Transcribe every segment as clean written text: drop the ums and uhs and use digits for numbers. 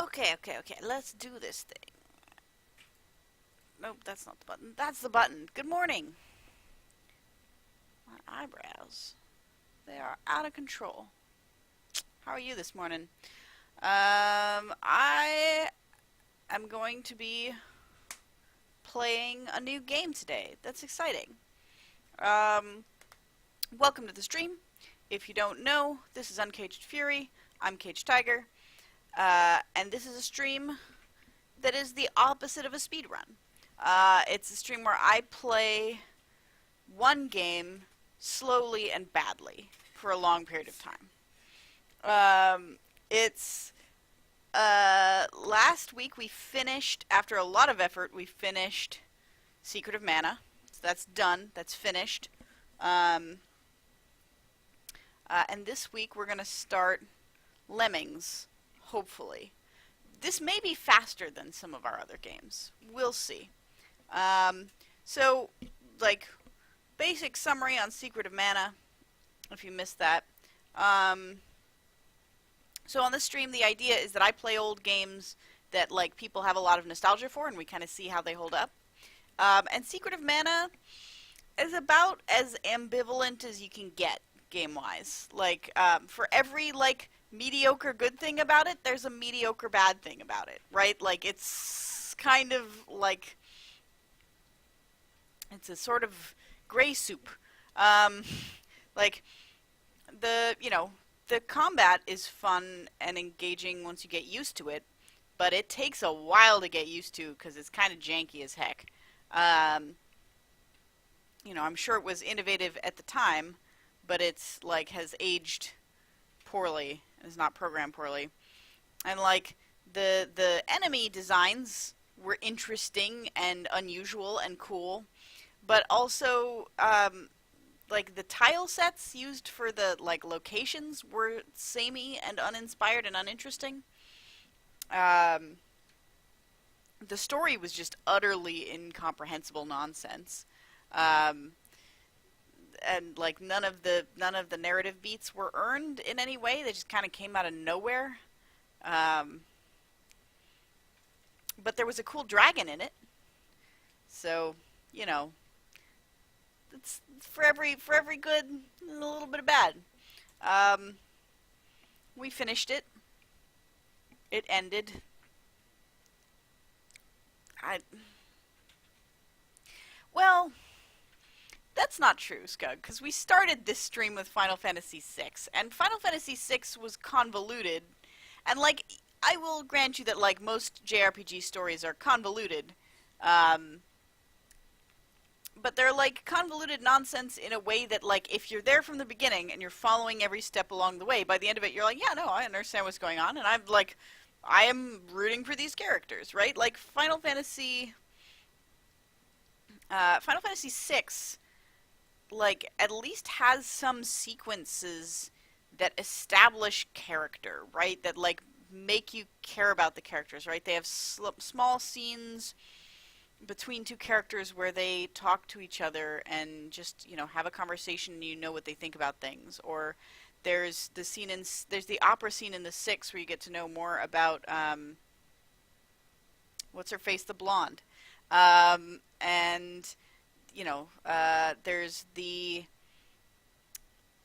Okay. Let's do this thing. Nope, that's not the button. That's the button. Good morning. My eyebrows. They are out of control. How are you this morning? I am going to be playing a new game today. That's exciting. Um, Welcome to the stream. If you don't know, this is UnKaged Fury. I'm Caged Tiger. And this is a stream that is the opposite of a speedrun. It's a stream where I play one game slowly and badly for a long period of time. It's last week we finished, after a lot of effort, we finished Secret of Mana. So that's done. That's finished. And this week we're going to start Lemmings, hopefully. This may be faster than some of our other games. We'll see. So, like, basic summary on Secret of Mana, if you missed that. So on this stream, the idea is that I play old games that, like, people have a lot of nostalgia for, and we kind of see how they hold up. And Secret of Mana is about as ambivalent as you can get, game-wise. Like, for every, like, mediocre good thing about it, there's a mediocre bad thing about it, right? Like, it's kind of like, it's a sort of gray soup. Like, the combat is fun and engaging once you get used to it, but it takes a while to get used to because it's kind of janky as heck. I'm sure it was innovative at the time, but it's, like, has aged poorly. Is not programmed poorly. And, like, the enemy designs were interesting and unusual and cool, but also, like, the tile sets used for the, like, locations were samey and uninspired and uninteresting. The story was just utterly incomprehensible nonsense. And, like, none of the narrative beats were earned in any way. They just kind of came out of nowhere. But there was a cool dragon in it. So, it's for every good, a little bit of bad. We finished it. It ended. Well, that's not true, Scug, because we started this stream with Final Fantasy VI, and Final Fantasy VI was convoluted, and, like, I will grant you that, like, most JRPG stories are convoluted, but they're, like, convoluted nonsense in a way that, like, if you're there from the beginning and you're following every step along the way, by the end of it you're like, yeah, no, I understand what's going on, and I am rooting for these characters, right? Like, Final Fantasy VI, like, at least has some sequences that establish character, right? That, like, make you care about the characters, right? They have small scenes between two characters where they talk to each other and just, have a conversation and you know what they think about things. Or there's the opera scene in the Six where you get to know more about, what's her face, the blonde. And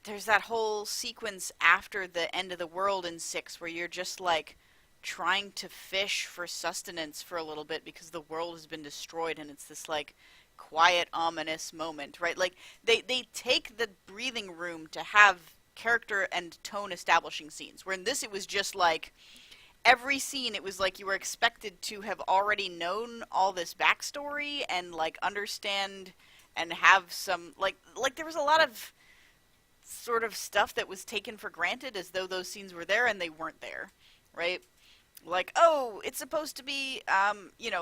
there's that whole sequence after the end of the world in 6 where you're just, like, trying to fish for sustenance for a little bit because the world has been destroyed, and it's this, like, quiet, ominous moment, right? Like, they take the breathing room to have character and tone establishing scenes, where in this it was just, like, every scene, it was like you were expected to have already known all this backstory and, like, understand and have some, like there was a lot of sort of stuff that was taken for granted as though those scenes were there and they weren't there, right? Like, oh, it's supposed to be,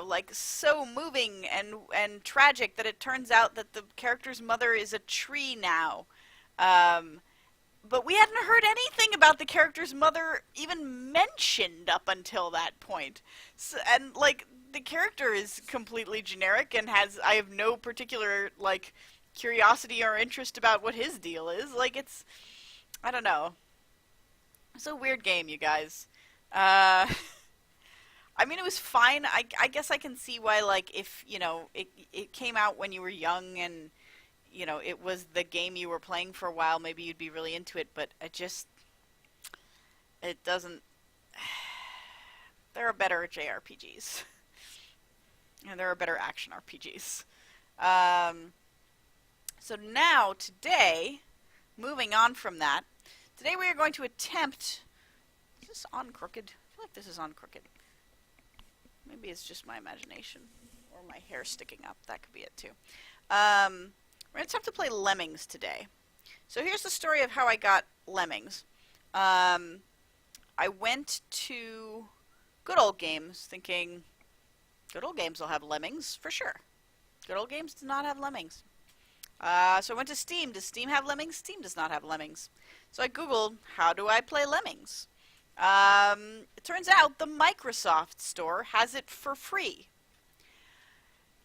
like, so moving and tragic that it turns out that the character's mother is a tree now. But we hadn't heard anything about the character's mother even mentioned up until that point. So, and, like, the character is completely generic and I have no particular, like, curiosity or interest about what his deal is. Like, I don't know. It's a weird game, you guys. I mean, it was fine. I guess I can see why, like, if, you know, it came out when you were young and, you know, it was the game you were playing for a while, maybe you'd be really into it, but it doesn't, there are better JRPGs. And there are better action RPGs. So now, today, moving on from that, today we are going to attempt, is this on crooked? I feel like this is on crooked. Maybe it's just my imagination, or my hair sticking up. That could be it too. We're going to attempt to play Lemmings today. So here's the story of how I got Lemmings. I went to Good Old Games thinking, Good Old Games will have Lemmings for sure. Good Old Games does not have Lemmings. So I went to Steam. Does Steam have Lemmings? Steam does not have Lemmings. So I Googled, how do I play Lemmings? It turns out the Microsoft Store has it for free.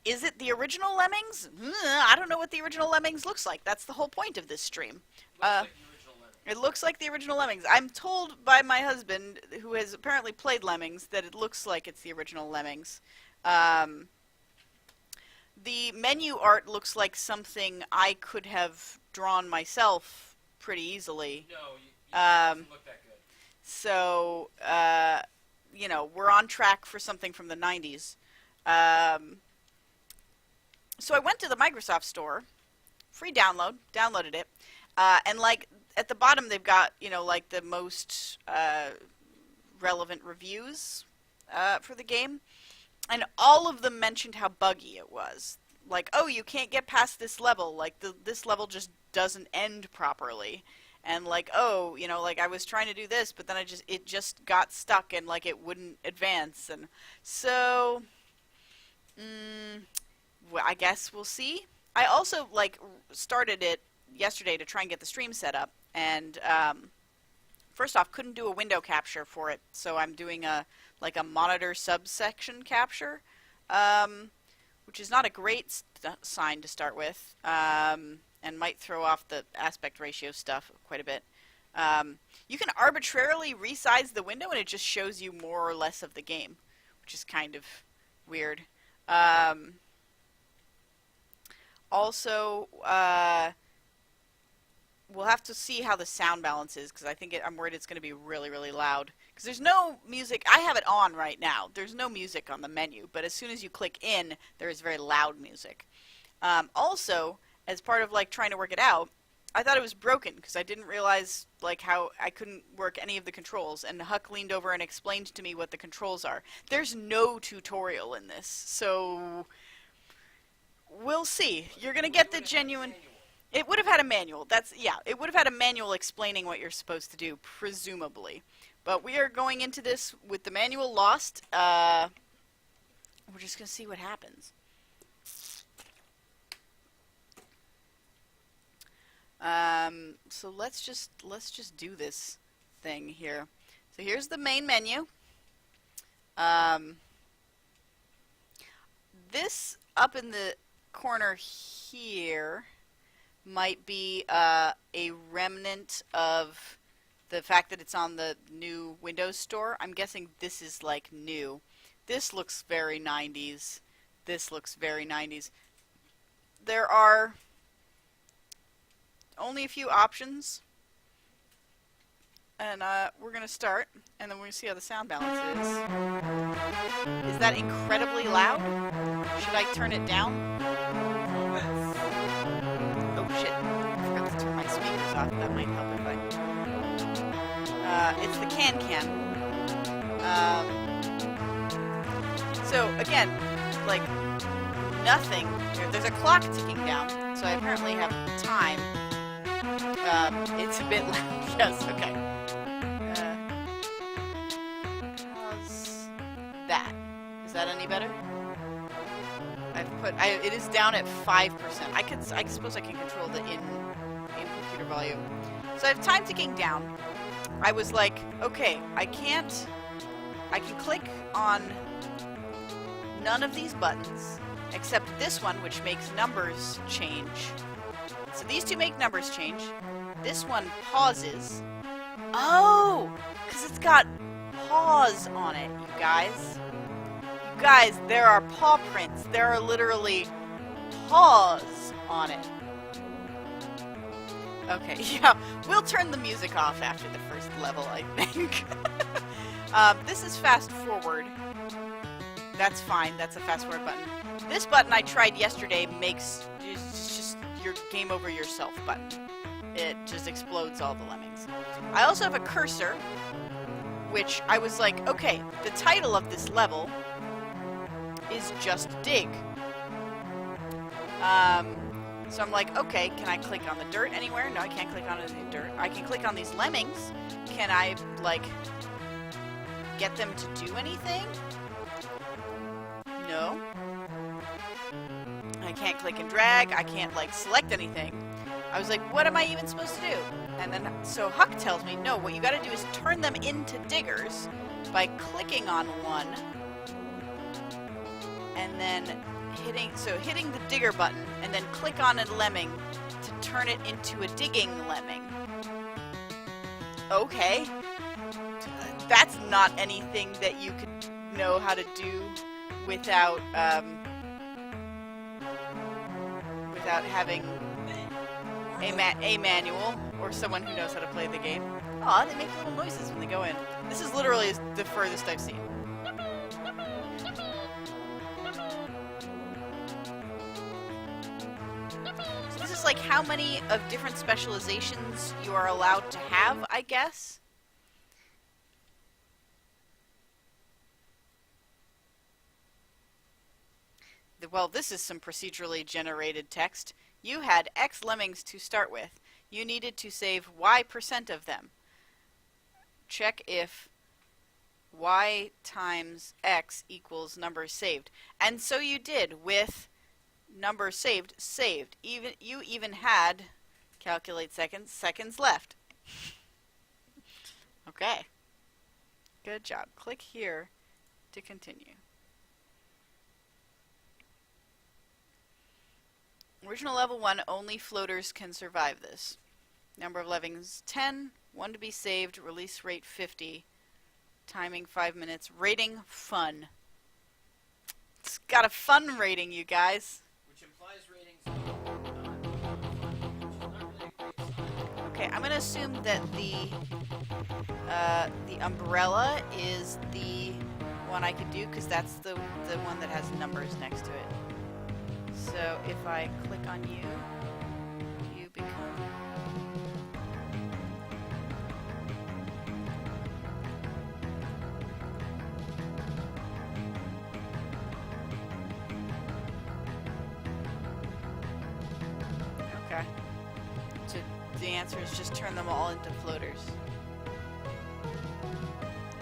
Is it the original Lemmings? I don't know what the original Lemmings looks like. That's the whole point of this stream. It looks like the original Lemmings. I'm told by my husband, who has apparently played Lemmings, that it looks like it's the original Lemmings. The menu art looks like something I could have drawn myself pretty easily. No, it doesn't look that good. So, you know, we're on track for something from the 90s. So I went to the Microsoft Store, free download, downloaded it, and like at the bottom they've got, you know, like the most relevant reviews for the game. And all of them mentioned how buggy it was. Like, oh, you can't get past this level. Like, this level just doesn't end properly. And like, oh, you know, like I was trying to do this, but then it just got stuck and like it wouldn't advance. And so, well, I guess we'll see. I also like started it yesterday to try and get the stream set up. And first off, couldn't do a window capture for it. So I'm doing a monitor subsection capture, which is not a great sign to start with, and might throw off the aspect ratio stuff quite a bit. You can arbitrarily resize the window and it just shows you more or less of the game, which is kind of weird. Also, we'll have to see how the sound balance is, because I think I'm worried it's going to be really, really loud. Because there's no music. I have it on right now. There's no music on the menu, but as soon as you click in, there is very loud music. Also, as part of like trying to work it out, I thought it was broken because I didn't realize like how I couldn't work any of the controls. And Huck leaned over and explained to me what the controls are. There's no tutorial in this, so we'll see. You're going to get the genuine... It would have had a manual. It would have had a manual explaining what you're supposed to do, presumably. But we are going into this with the manual lost. We're just going to see what happens. So let's just do this thing here. So here's the main menu. This up in the corner here might be a remnant of the fact that it's on the new Windows Store. I'm guessing this is like new. This looks very 90s. This looks very 90s. There are only a few options. And we're going to start, and then we're going to see how the sound balance is. Is that incredibly loud? Should I turn it down? Oh shit, I forgot to turn my speakers off. That might help if I... it's the can-can. So, again, like, nothing. There's a clock ticking down, so I apparently have time. It's a bit loud. Yes, okay. How's that? Is that any better? It is down at 5%. I suppose I can control the in computer volume. So I have time ticking down. I was like, okay, I can click on none of these buttons except this one, which makes numbers change. So these two make numbers change. This one pauses. Oh, because it's got pause on it, you guys. guys, there are paw prints. There are literally paws on it. Okay, yeah, we'll turn the music off after the first level, I think. This is fast forward. That's fine, that's a fast forward button. This button I tried yesterday it's just your game over yourself button. It just explodes all the lemmings. I also have a cursor, which I was like, okay, the title of this level is just dig. So I'm like, okay, can I click on the dirt anywhere? No, I can't click on any dirt. I can click on these lemmings. Can I, like, get them to do anything? No. I can't click and drag. I can't, like, select anything. I was like, what am I even supposed to do? And then, so Huck tells me, no, what you gotta do is turn them into diggers by clicking on one and then hitting the digger button and then click on a lemming to turn it into a digging lemming. Okay. That's not anything that you could know how to do without having a manual or someone who knows how to play the game. Aw, they make little noises when they go in. This is literally the furthest I've seen. So this is like how many of different specializations you are allowed to have, I guess. Well, this is some procedurally generated text. You had X lemmings to start with. You needed to save Y% of them. Check if Y times X equals number saved. And so you did with number saved. You even had, calculate seconds left. Okay. Good job. Click here to continue. Original level 1, only floaters can survive this. Number of lemmings 10, 1 to be saved, release rate 50, timing 5 minutes, rating fun. It's got a fun rating, you guys. Which implies ratings Okay, I'm gonna assume that the umbrella is the one I could do because that's the one that has numbers next to it. So if I click on you, you become... Okay. So the answer is just turn them all into floaters.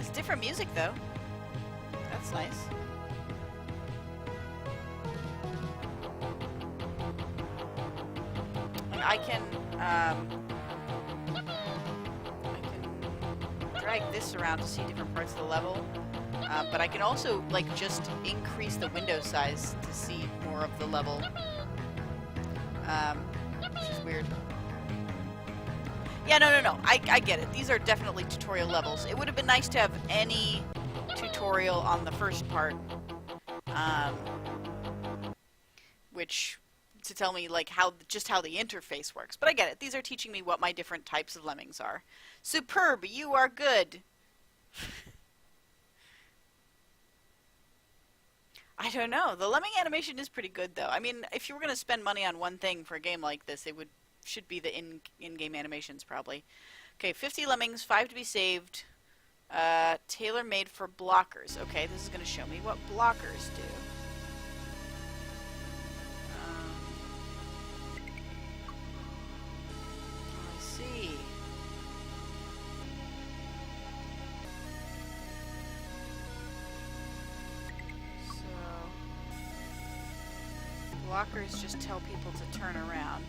It's different music though. That's nice. I can drag this around to see different parts of the level, but I can also like just increase the window size to see more of the level, which is weird. Yeah, no. I get it. These are definitely tutorial levels. It would have been nice to have any tutorial on the first part, which... to tell me like how the interface works. But I get it. These are teaching me what my different types of lemmings are. Superb, you are good. I don't know. The lemming animation is pretty good though. I mean, if you were going to spend money on one thing for a game like this, it should be the in-game animations probably. Okay, 50 lemmings, 5 to be saved. Tailor-made for blockers. Okay, this is going to show me what blockers do. Blockers just tell people to turn around.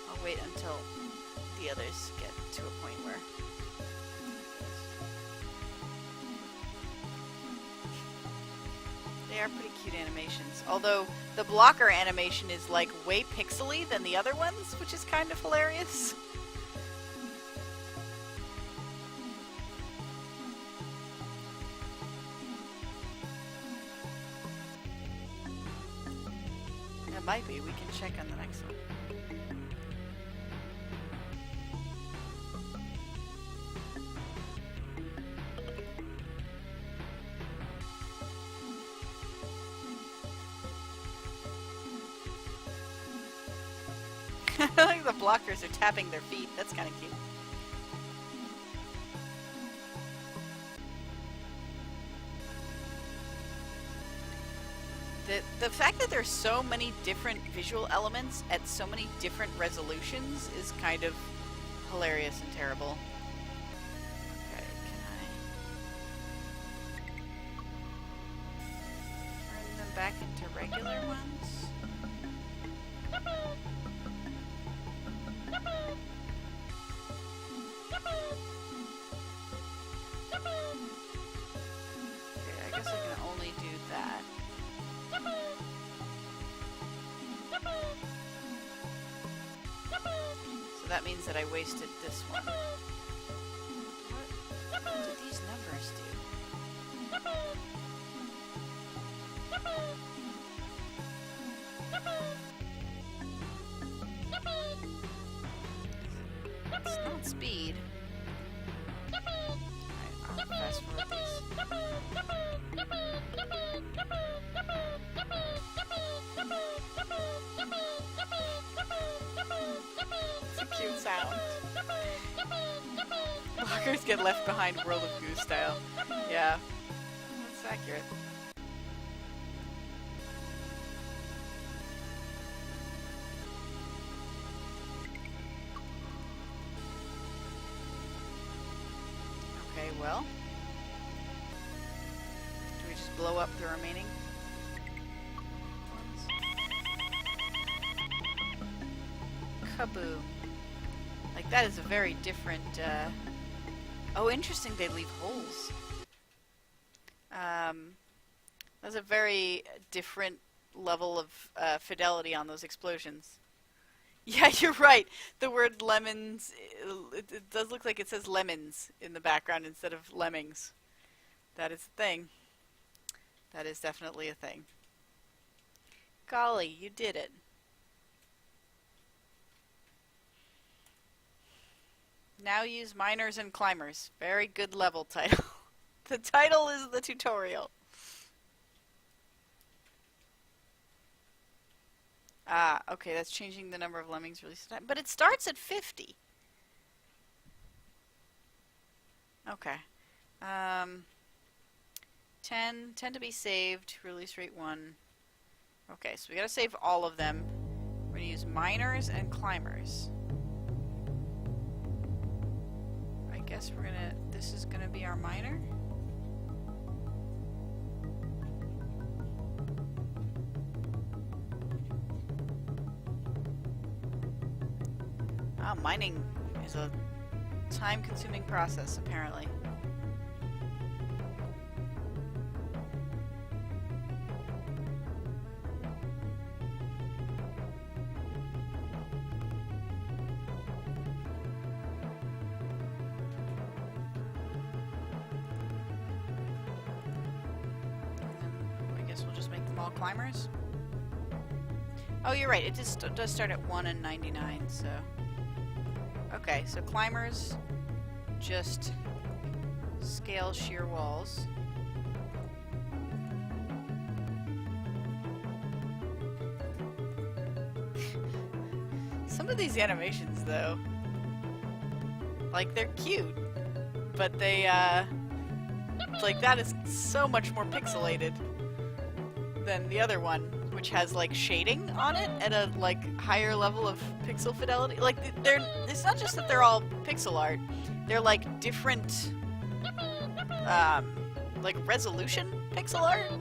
I'll wait until the others get to a point where... They are pretty cute animations. Although the blocker animation is like way pixely than the other ones, which is kind of hilarious. It might be. We can check on the next one. I think the blockers are tapping their feet. That's kind of cute. The fact that there's so many different visual elements at so many different resolutions is kind of hilarious and terrible. Okay, can I turn them back into regular ones? Okay, I guess I can only do that. So that means that I wasted this one. What did these numbers do? It's not speed. Alright, I'll fast forward these. It's a cute sound. Blockers get left behind World of Goo style. Yeah, that's accurate. Okay, well. Do we just blow up the remaining ones? Kaboo. Like, that is a very different, Oh, interesting, they leave holes. That's a very different level of fidelity on those explosions. Yeah, you're right. The word lemons, it does look like it says lemons in the background instead of lemmings. That is a thing. That is definitely a thing. Golly, you did it. Now use miners and climbers. Very good level title. The title is the tutorial. Ah, okay, that's changing the number of lemmings released tonight. But it starts at 50. Okay. 10 to be saved. Release rate 1. Okay, so we gotta save all of them. We're gonna use miners and climbers. I guess we're gonna... This is gonna be our miner. Ah, mining is a time-consuming process, apparently. I guess we'll just make them all climbers. Oh, you're right. It just does start at 1 and 99, so... Okay, so climbers just scale sheer walls. Some of these animations, though, like, they're cute, but they, like, that is so much more pixelated than the other one, which has, like, shading on it at a, like, higher level of pixel fidelity. Like, it's not just that they're all pixel art, they're, like, different, like, resolution pixel art,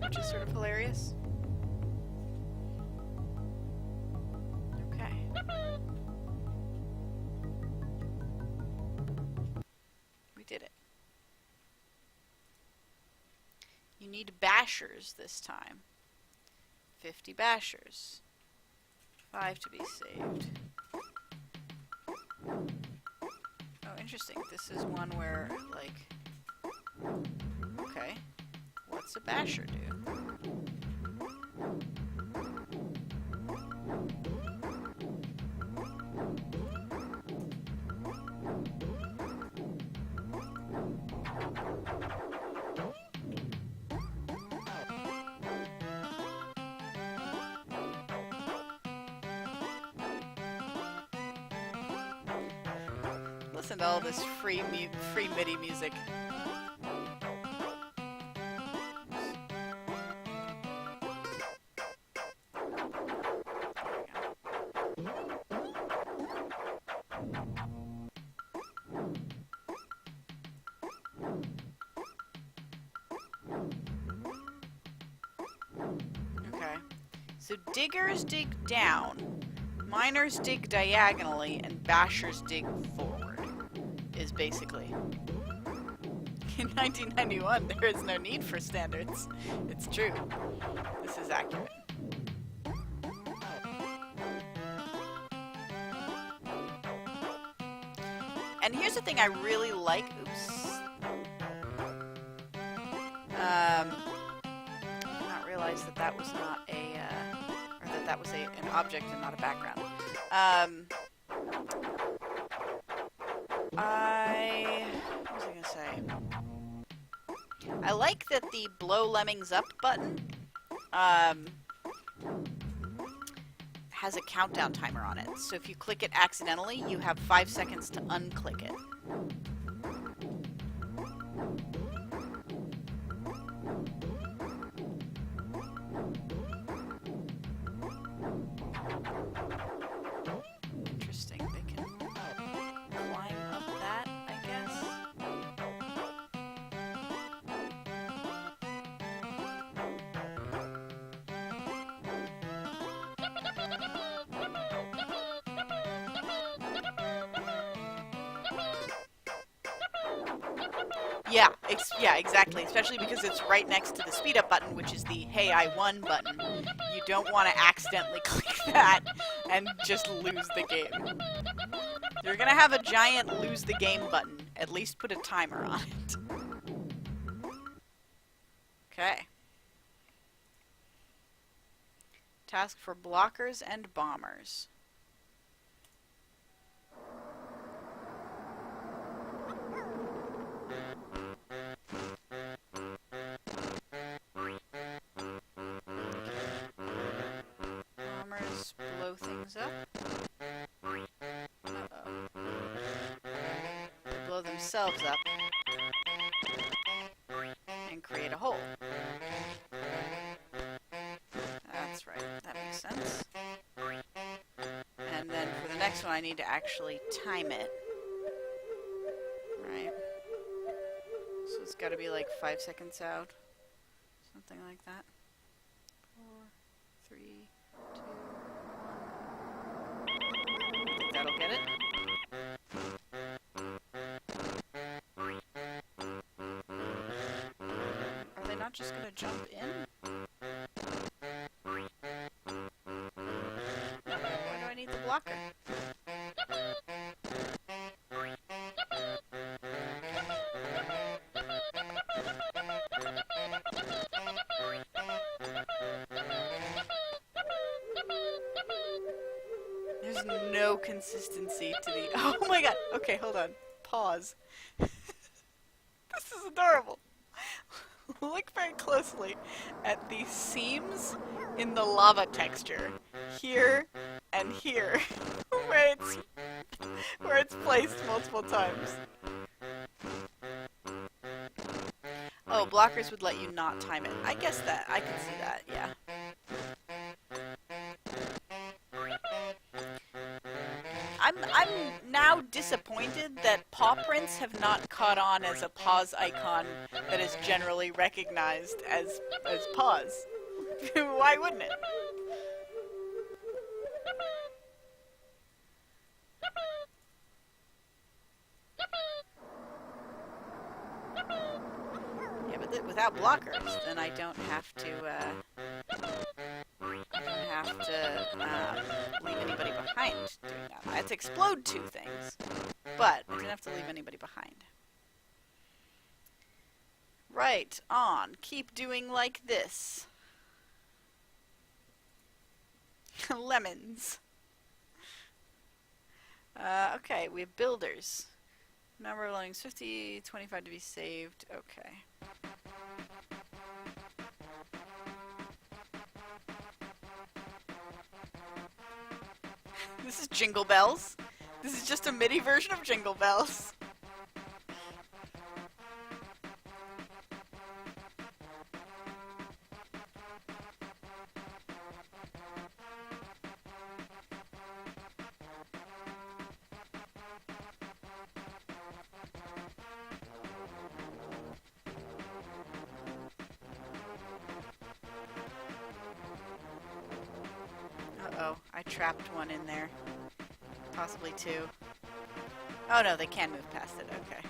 which is sort of hilarious. Okay. We did it. You need bashers this time. 50 bashers. 5 to be saved. Oh, interesting. This is one where, like... Okay. What's What's a basher do? Listen to all this free MIDI music. Okay. So diggers dig down, miners dig diagonally, and bashers dig forward, is basically. In 1991, there is no need for standards. It's true. This is accurate. And here's the thing I really like. Oops. I did not realize that that was not a, or that that was an object and not a background. What was I gonna say? I like that the blow Lemmings up button, has a countdown timer on it. So if you click it accidentally, you have 5 seconds to unclick it. Interesting. They can climb up that, I guess. Yeah, exactly. Especially because it's right next to the speed up button, which is the "Hey, I won" button. You don't want to accidentally click that and just lose the game. You're gonna have a giant lose the game button. At least put a timer on it. Okay. Task for blockers and bombers. Bombers blow things up. Uh-oh. They blow themselves up and create a hole. That's right. That makes sense. And then for the next one, I need to actually time it. Right. So it's got to be like 5 seconds out. Something like that. 4, 3, 2, 1. Think that'll get it? Are they not just going to jump in? Why do I need the blocker? There's no consistency to the... Oh my god! Okay, hold on. Pause. This is adorable. Look very closely at the seams in the lava texture. Here and here. where it's placed multiple times. Oh, blockers would let you not time it. I guess that. I can see that, yeah. I'm now disappointed that paw prints have not caught on as a pause icon that is generally recognized as pause. Why wouldn't it? Yeah, but without blockers, then I don't have to leave anybody behind doing that. I had to explode 2 things, but I didn't have to leave anybody behind. Right on. Keep doing like this. Lemons. Okay, we have builders. Number of lemmings 50, 25 to be saved. Okay. This is Jingle Bells. This is just a MIDI version of Jingle Bells. Uh-oh, I trapped one in there. Possibly two. Oh no, they can move past it, okay.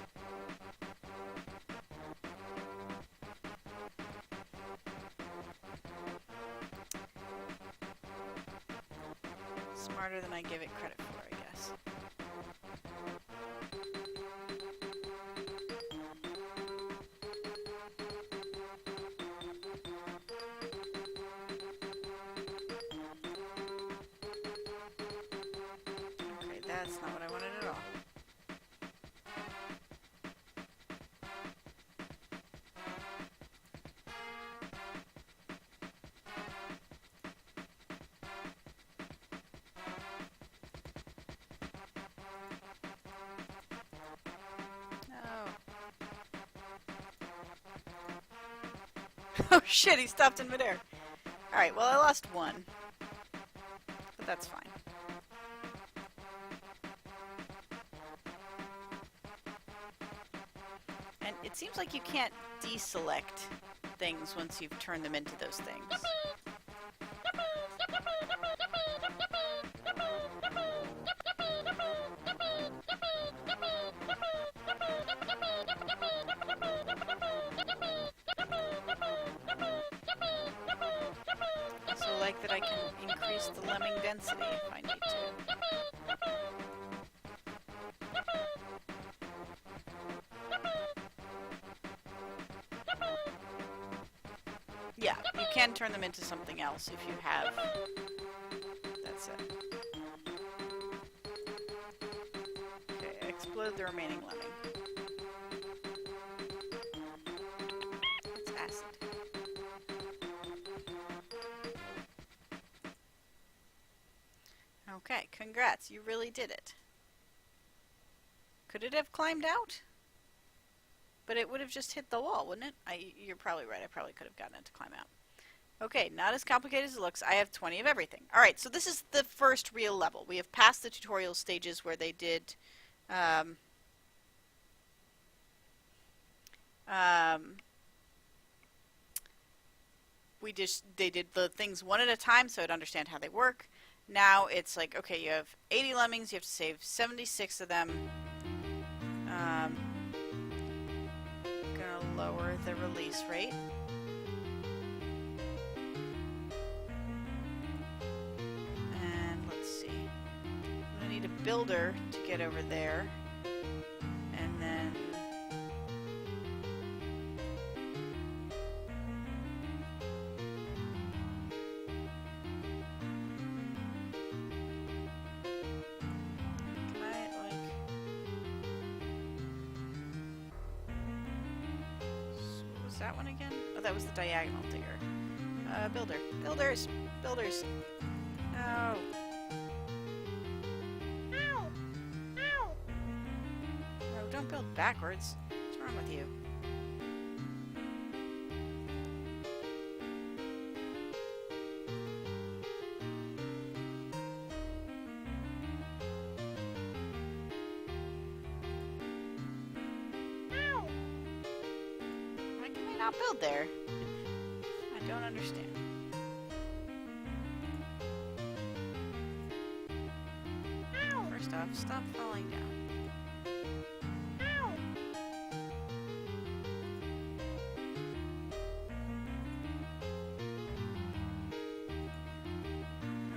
Smarter than I give it credit for, I guess. Okay, that's not what I wanted at all. Oh shit, he stopped in midair. Alright, well I lost one. But that's fine. And it seems like you can't deselect things once you've turned them into those things. So like that I can increase the lemming density if I need to. Yeah, you can turn them into something else if you have. That's it. Okay, explode the remaining lemming. It's acid. Okay, congrats, you really did it. Could it have climbed out? But it would have just hit the wall, wouldn't it? You're probably right, I probably could have gotten it to climb out. Okay, not as complicated as it looks. I have 20 of everything. Alright, so this is the first real level. We have passed the tutorial stages where they did... they did the things one at a time so I'd understand how they work. Now it's like, okay, you have 80 lemmings, you have to save 76 of them. Gonna lower the release rate. And let's see. I'm gonna need a builder to get over there. And then... that one again? Oh, that was the diagonal digger. Builder. Builders! Builders! No! Ow! Ow! No, don't build backwards. What's wrong with you? Not build there. I don't understand. Ow. First off, stop falling down. Ow.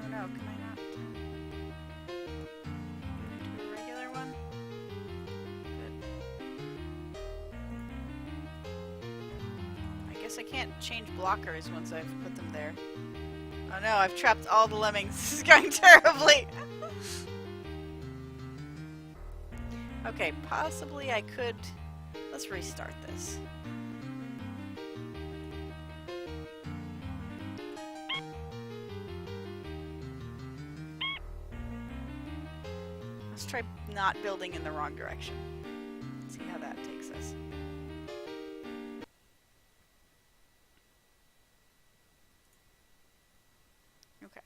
Oh no, can I not do a regular one? Good. guess I can't change blockers once I've put them there. Oh no, I've trapped all the lemmings. This is going terribly! Okay, possibly I could... Let's restart this. Let's try not building in the wrong direction. See how that takes us. Okay.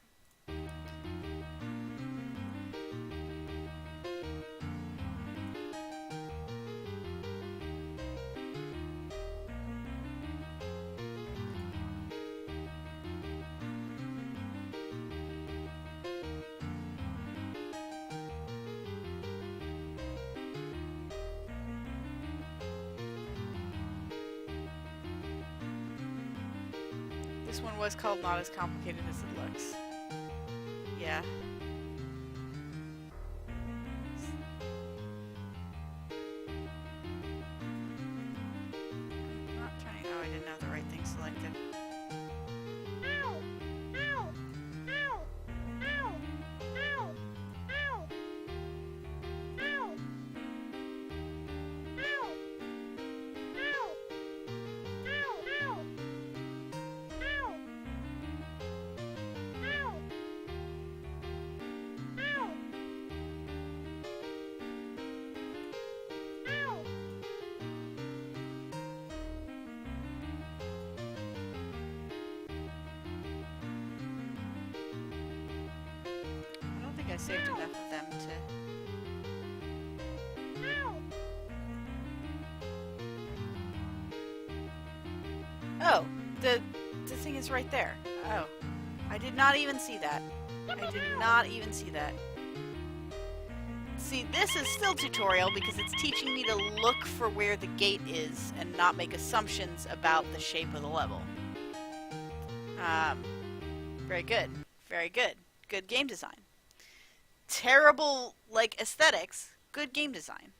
This one was called Not As Complicated As It Looks. Yeah. Not turning. Oh, I didn't have the right thing selected. I saved enough of them to... Oh, the thing is right there. Oh, I did not even see that. I did not even see that. See, this is still tutorial because it's teaching me to look for where the gate is and not make assumptions about the shape of the level. Very good. Very good. Good game design. Terrible, like, aesthetics. Good game design.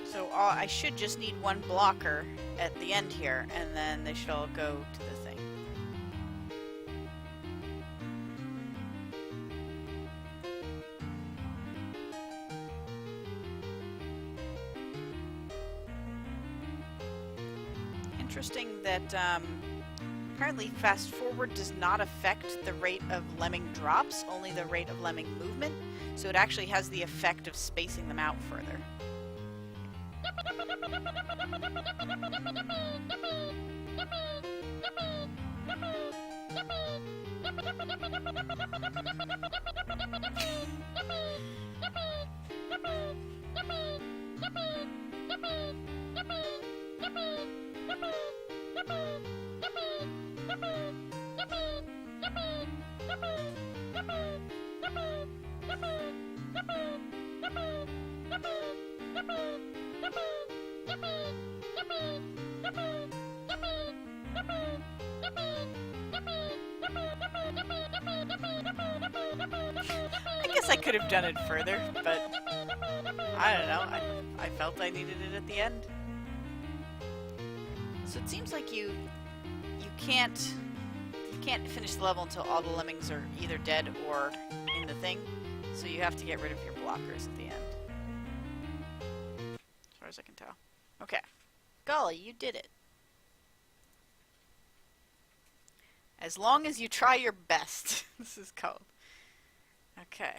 So I should just need one blocker at the end here, and then they should all go to the thing. Interesting that apparently fast forward does not affect the rate of lemming drops, only the rate of lemming movement, so it actually has the effect of spacing them out further. I guess I could have done it further, but I don't know. I felt I needed it at the end. So it seems like you can't finish the level until all the lemmings are either dead or in the thing. So you have to get rid of your blockers at the end. As far as I can tell. Okay. Golly, you did it. As long as you try your best. This is called. Okay.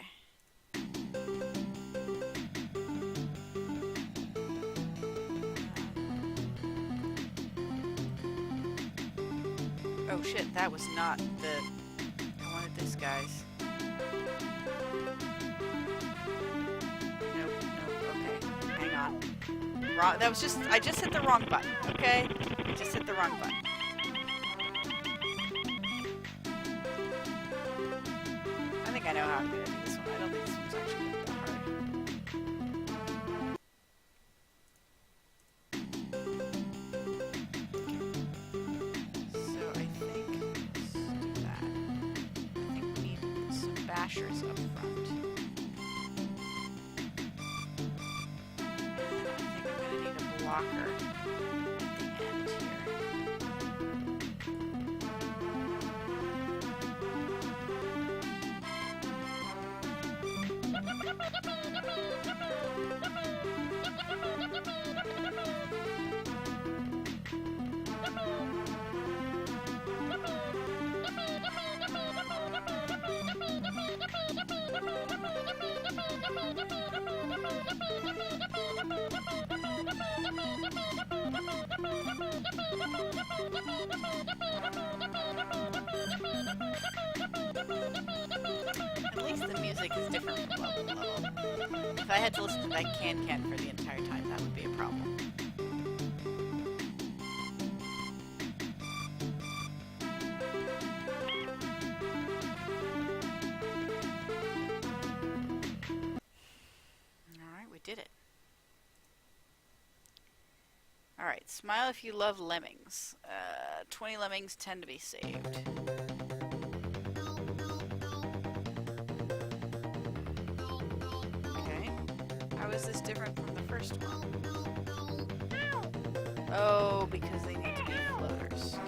Oh shit, that was not the... I wanted this, guys. Nope, okay. Hang on. Wrong, that was just... I just hit the wrong button, okay? I just hit the wrong button. I think I know how I'm gonna do this one. I don't think this one's actually gonna be that hard. So I think let's do that. I think we need some bashers up front. rocker at the end here. At least the music is different from level to level. If I had to listen to that can for the entire time, that would be a problem. Alright, we did it. Alright, smile if you love lemmings. 20 lemmings, 10 to be saved. Okay. How is this different from the first one? Oh, because they need to be floaters.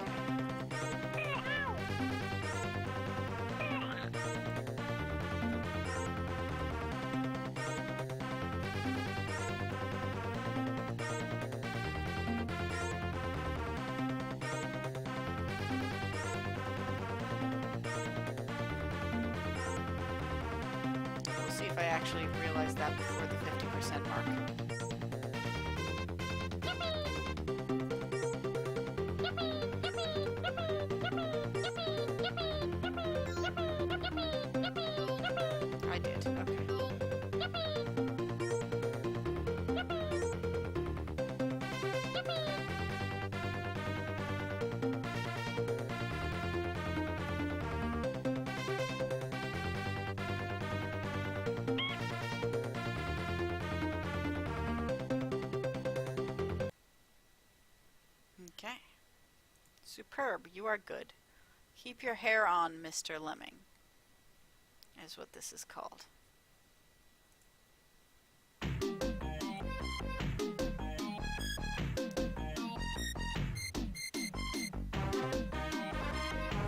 We'll see if I actually realize that before the 50% mark. I did, okay. Okay. Superb, you are good. Keep your hair on, Mr. Lemming, is what this is called. I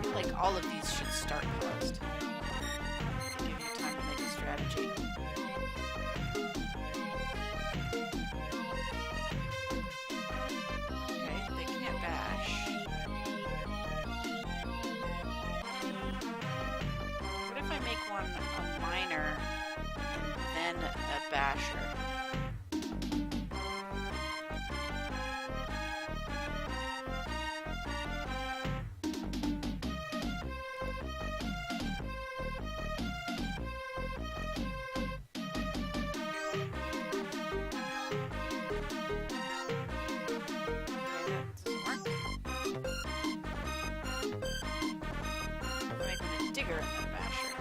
feel like all of these should start closed to give you time to make a strategy. Okay, they can't bash. What if I make one a miner and then a basher? Digger and then basher.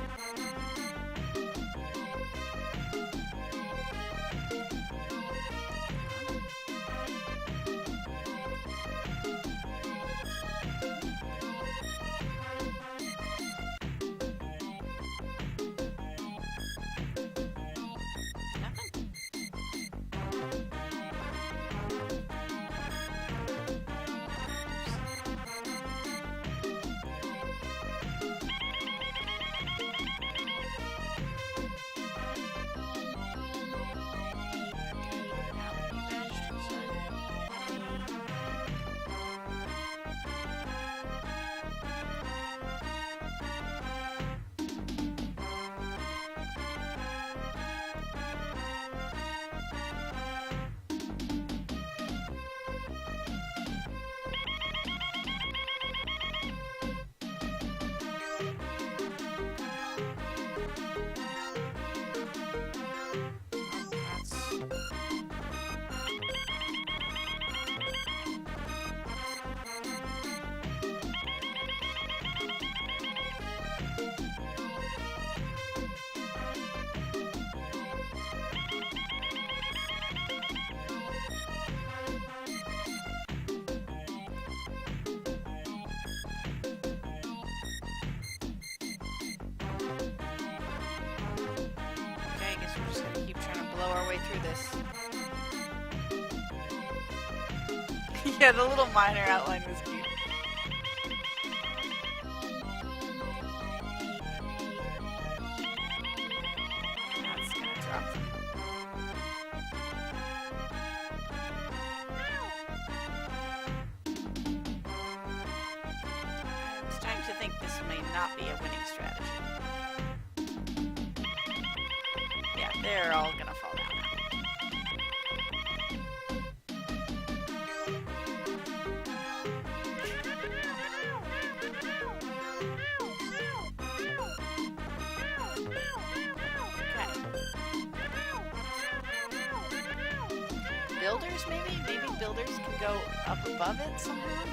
Nothing. Okay, I guess we're just gonna keep trying to blow our way through this. Yeah, the little minor outline was cute. That's gonna drop them. I'm starting to think this may not be a winning strategy. Yeah, they're all gonna fall down now. Builders, maybe? Maybe builders can go up above it somehow?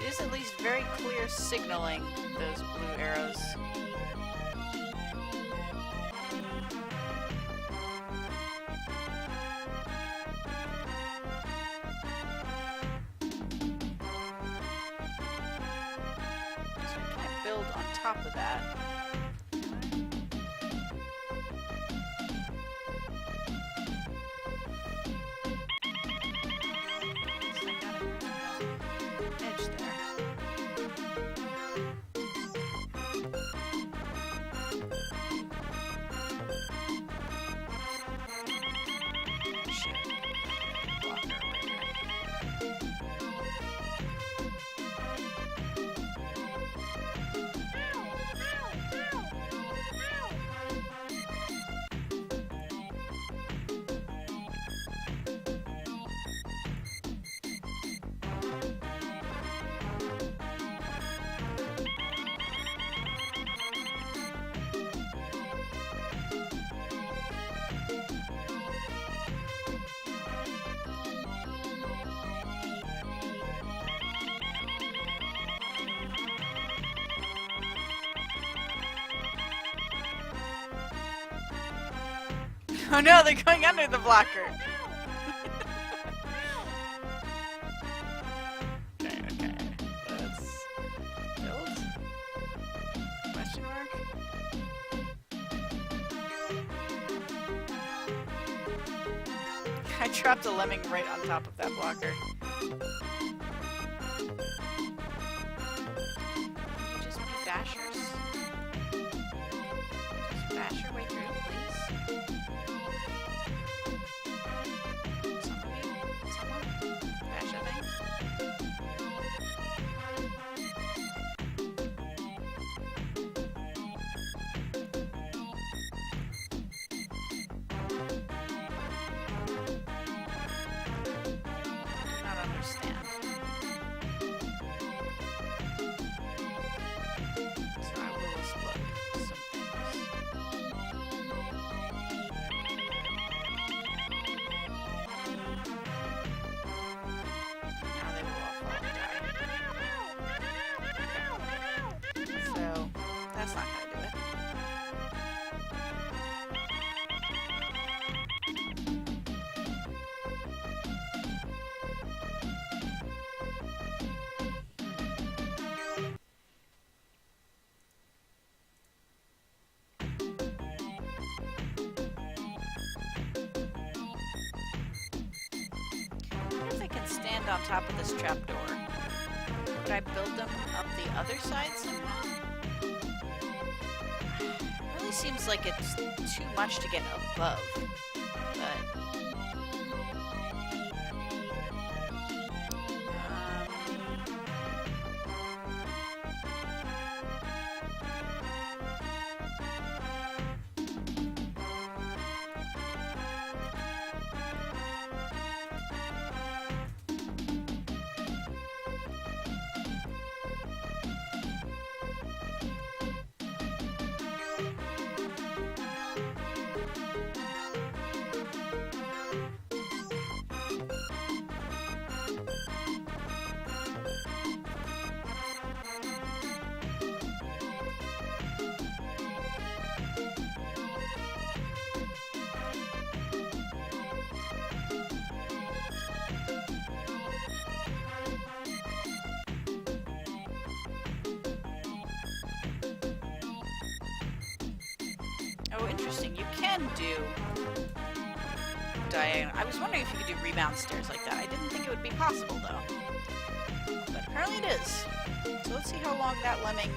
It is at least very clear signaling those blue arrows. Build on top of that. So I got an edge there. Shit. Blocker over here. Oh no, they're going under the blocker. Okay. Let's build. Question mark. I dropped a lemming right on top of that blocker. Can you just be bashers? Just bash your way through, please. Some of you? Someone? Bash that thing? I do not understand. So I will explode some things. Now they will all fall and die. Okay. So that's not gonna do it. I wonder if they can stand on top of this trapdoor. Could I build them up the other side somehow? It really seems like it's too much to get above, but... Oh, interesting. You can do diagonal. I was wondering if you could do rebound stairs like that. I didn't think it would be possible, though. But apparently it is. So let's see how long that lemming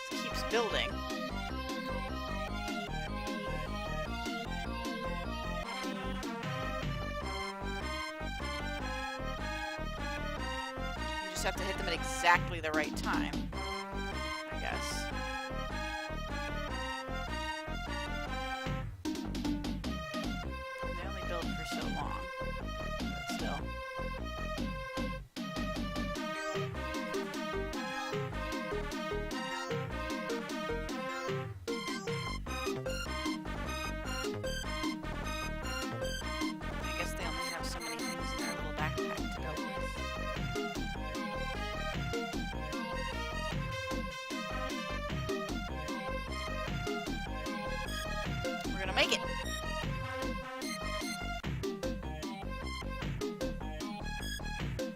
keeps building. You just have to hit them at exactly the right time, I guess. They only build for so long, but still. I guess they only have so many things in their little backpack to build with. We're gonna make it!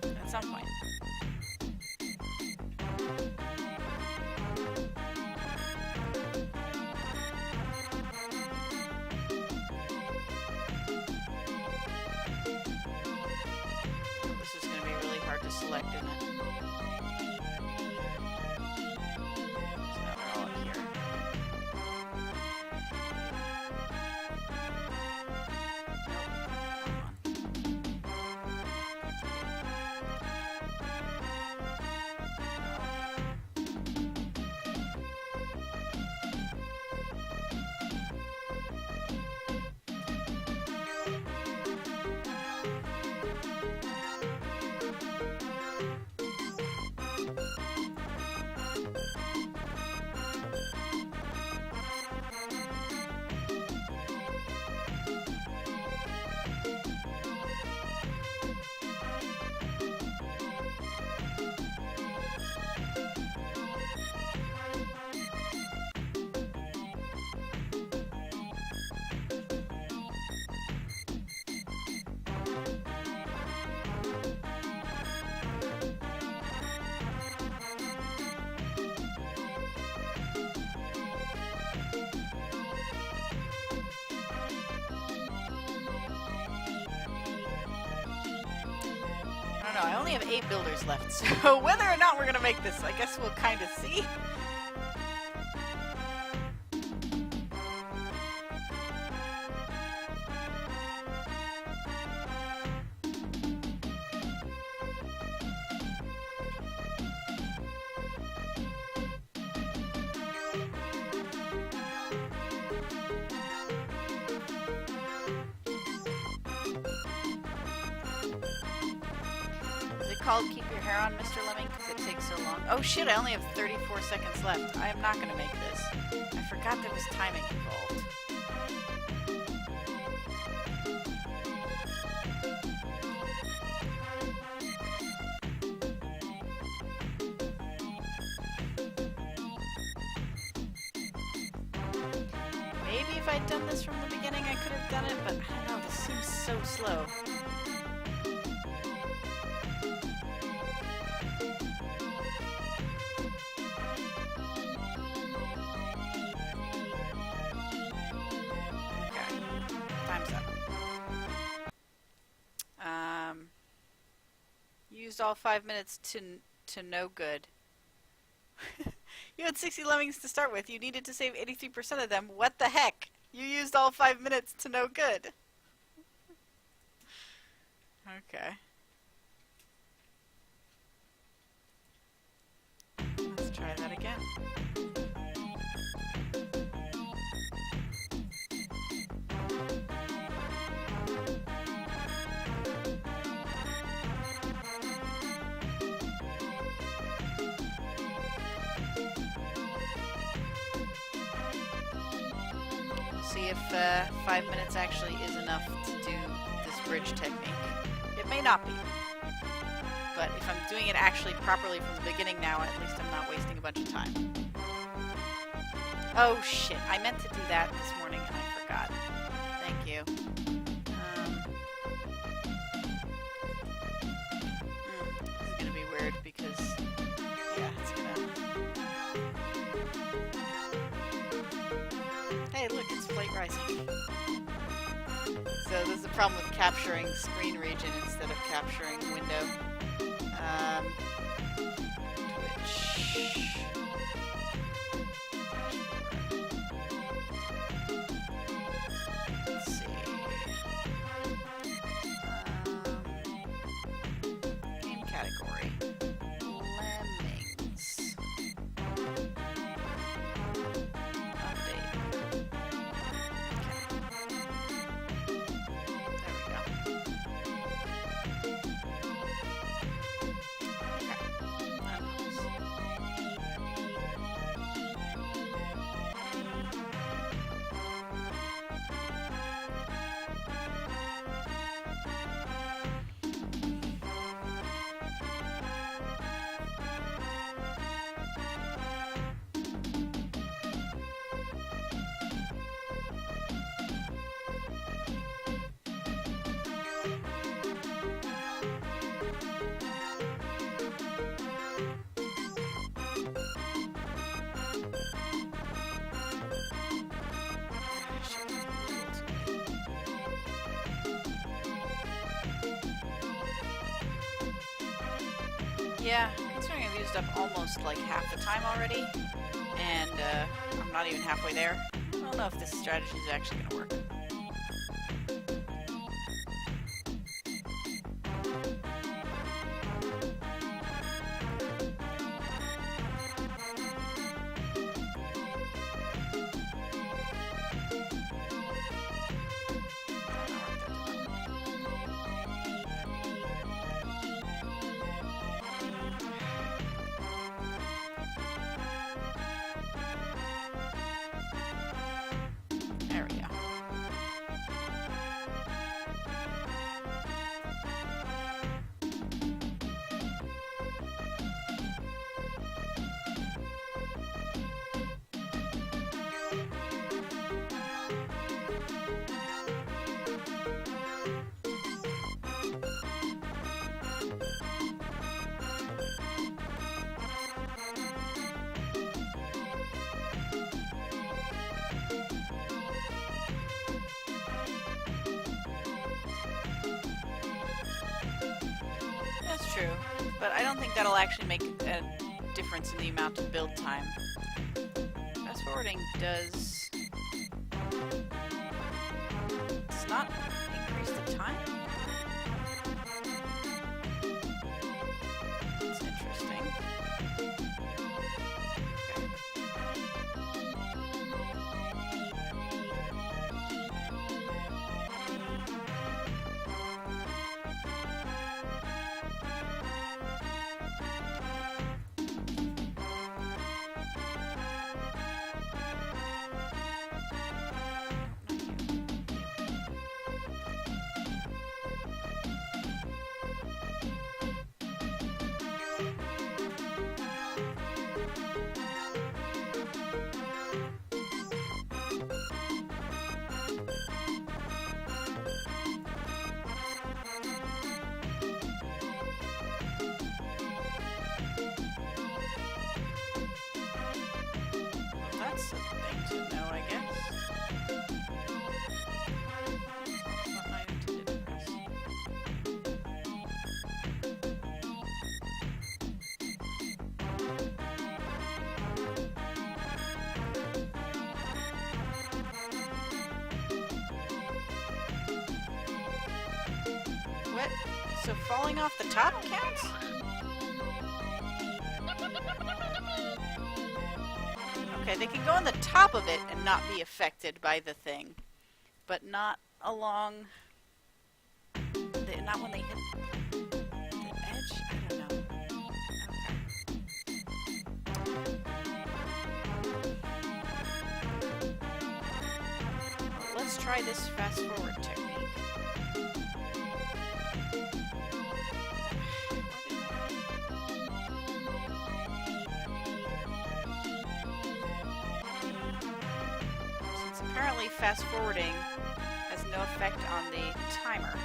At some point. This is going to be really hard to select, isn't it? So now they're all up here. I don't know, I only have 8 builders left, so whether or not we're gonna make this, I guess we'll kind of see. Is it called Keep Your Hair On, Mr. Lemming? Because it takes so long. Oh shit, I only have 34 seconds left. I am not going to make this. I forgot there was timing involved. Maybe if I'd done this from the beginning I could have done it, but I don't know, this seems so slow. Time's up. Used all 5 minutes to no good. You had 60 lemmings to start with. You needed to save 83% of them. What the heck? You used all 5 minutes to no good. Okay. Let's try that again. See if 5 minutes actually is enough to do this bridge technique. It may not be. But if I'm doing it actually properly from the beginning now, at least I'm not wasting a bunch of time. Oh shit, I meant to do that this morning and I forgot. Thank you. This is gonna be weird because, yeah, it's gonna... Hey, Hey, look, it's Flight Rising. So there's a problem with capturing screen region instead of capturing window. Twitch. Let's see. Game category. Lemmings. Update. Yeah, considering I've used up almost like half the time already, and I'm not even halfway there, I don't know if this strategy is actually going to work. There we go. That's true, but I don't think that'll actually make a difference in the amount of build time. Fast forwarding does... It's not increase the time? That's interesting. That's a thing to know, I guess. Not my intended press. What? So falling off the top counts? Okay, they can go on the top of it and not be affected by the thing, but not along not when they hit the edge? I don't know. Okay. Well, let's try this fast forward technique. Since apparently fast forwarding has no effect on the timer.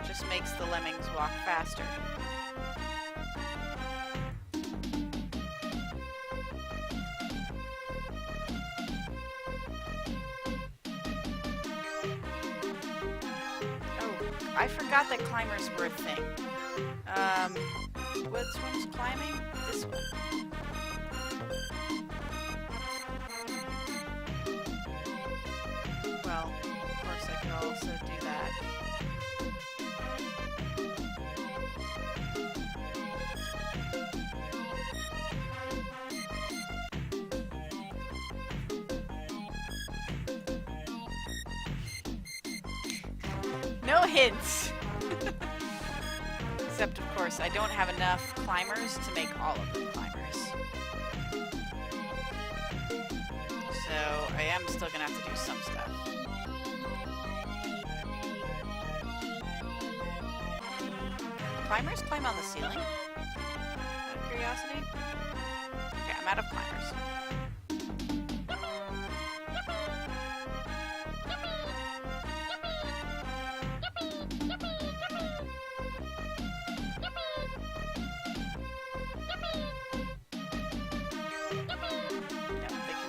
Just makes the lemmings walk faster. I forgot that climbers were a thing. Which one's climbing? This one. Well, of course I could also do that. No hints! Except, of course, I don't have enough climbers to make all of them climbers. So, I am still gonna have to do some stuff. Climbers climb on the ceiling? Out of curiosity? Okay, I'm out of climbers.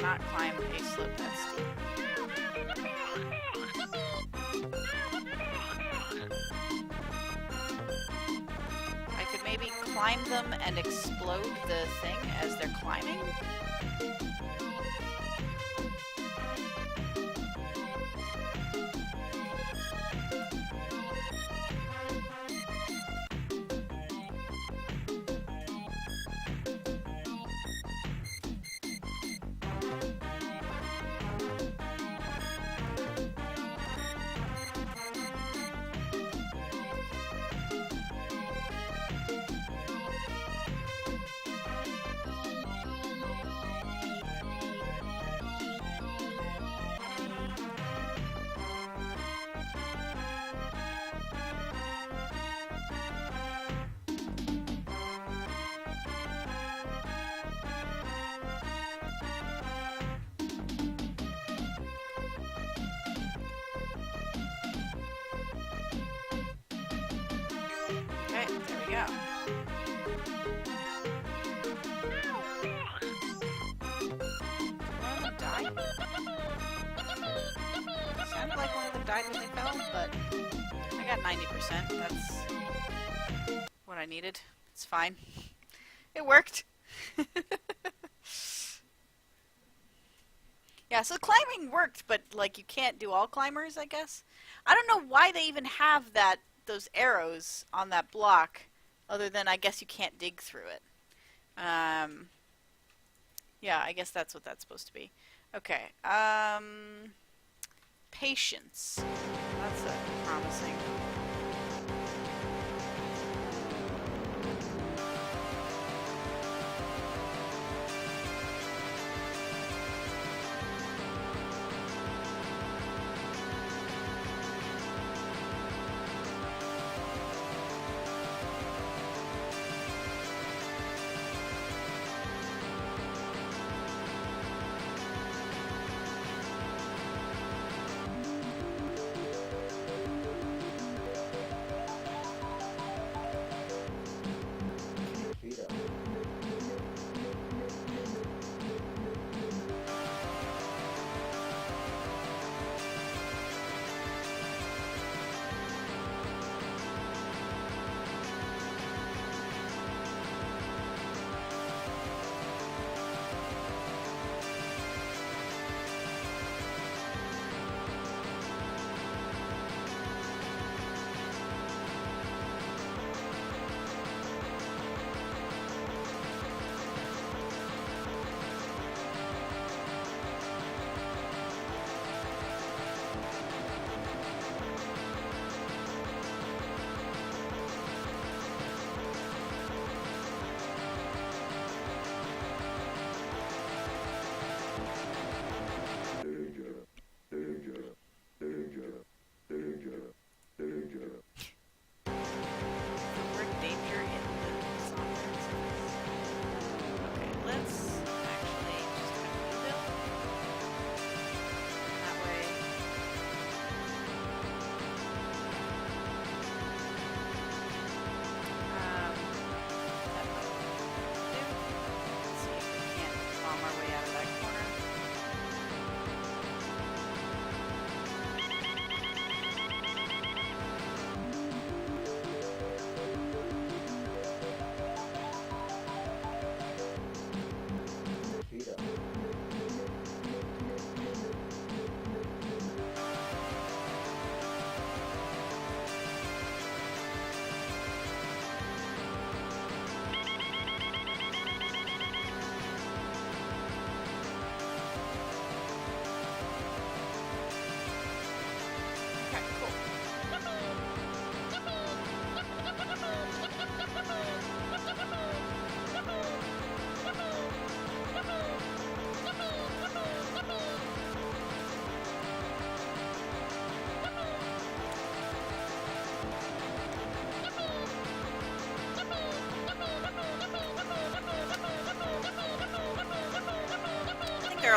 Not climb a slope that steep. I could maybe climb them and explode the thing as they're climbing. Okay, there we go. One of them died? Sounded like one of them died when they fell, but I got 90%. That's what I needed. It's fine. It worked. Yeah, so climbing worked, but like you can't do all climbers, I guess. I don't know why they even have those arrows on that block, other than I guess you can't dig through it. Yeah, I guess that's what that's supposed to be. Okay. Patience. That's promising.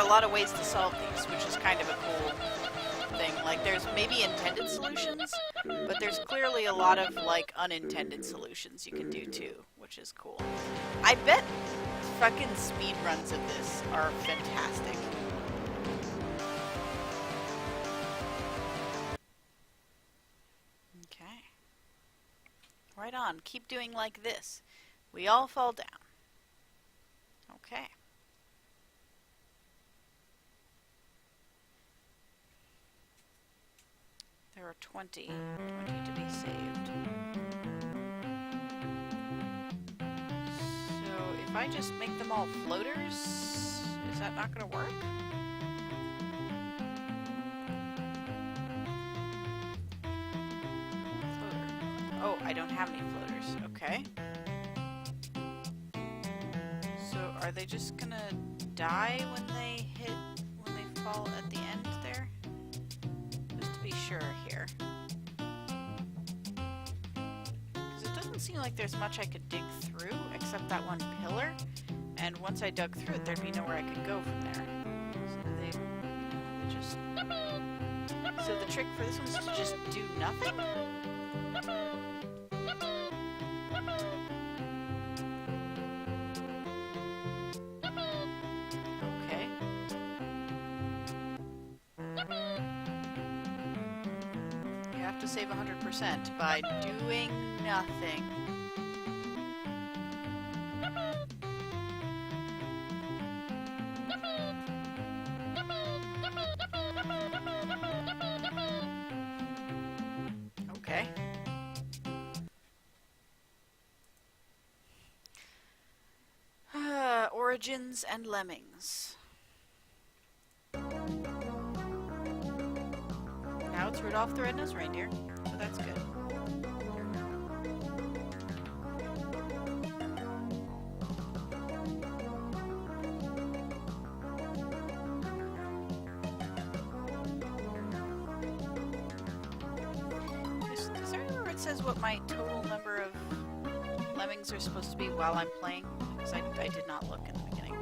are a lot of ways to solve these, which is kind of a cool thing. Like, there's maybe intended solutions, but there's clearly a lot of, like, unintended solutions you can do too, which is cool. I bet fucking speedruns of this are fantastic. Okay. Right on. Keep doing like this. We all fall down. Okay. There are 20 to be saved. So if I just make them all floaters, is that not going to work? Floater. Oh, I don't have any floaters. Okay. So are they just going to die when they fall at the end there? Just to be sure here. Because it doesn't seem like there's much I could dig through except that one pillar. And once I dug through it, there'd be nowhere I could go from there. So they just... So the trick for this one is to just do nothing? Okay. You have to save 100% by doing nothing. Okay. Origins and Lemmings. Now it's Rudolph the Red-Nosed Reindeer, so that's good. Is there anywhere where it says what my total number of lemmings are supposed to be while I'm playing? Because I did not look in the beginning.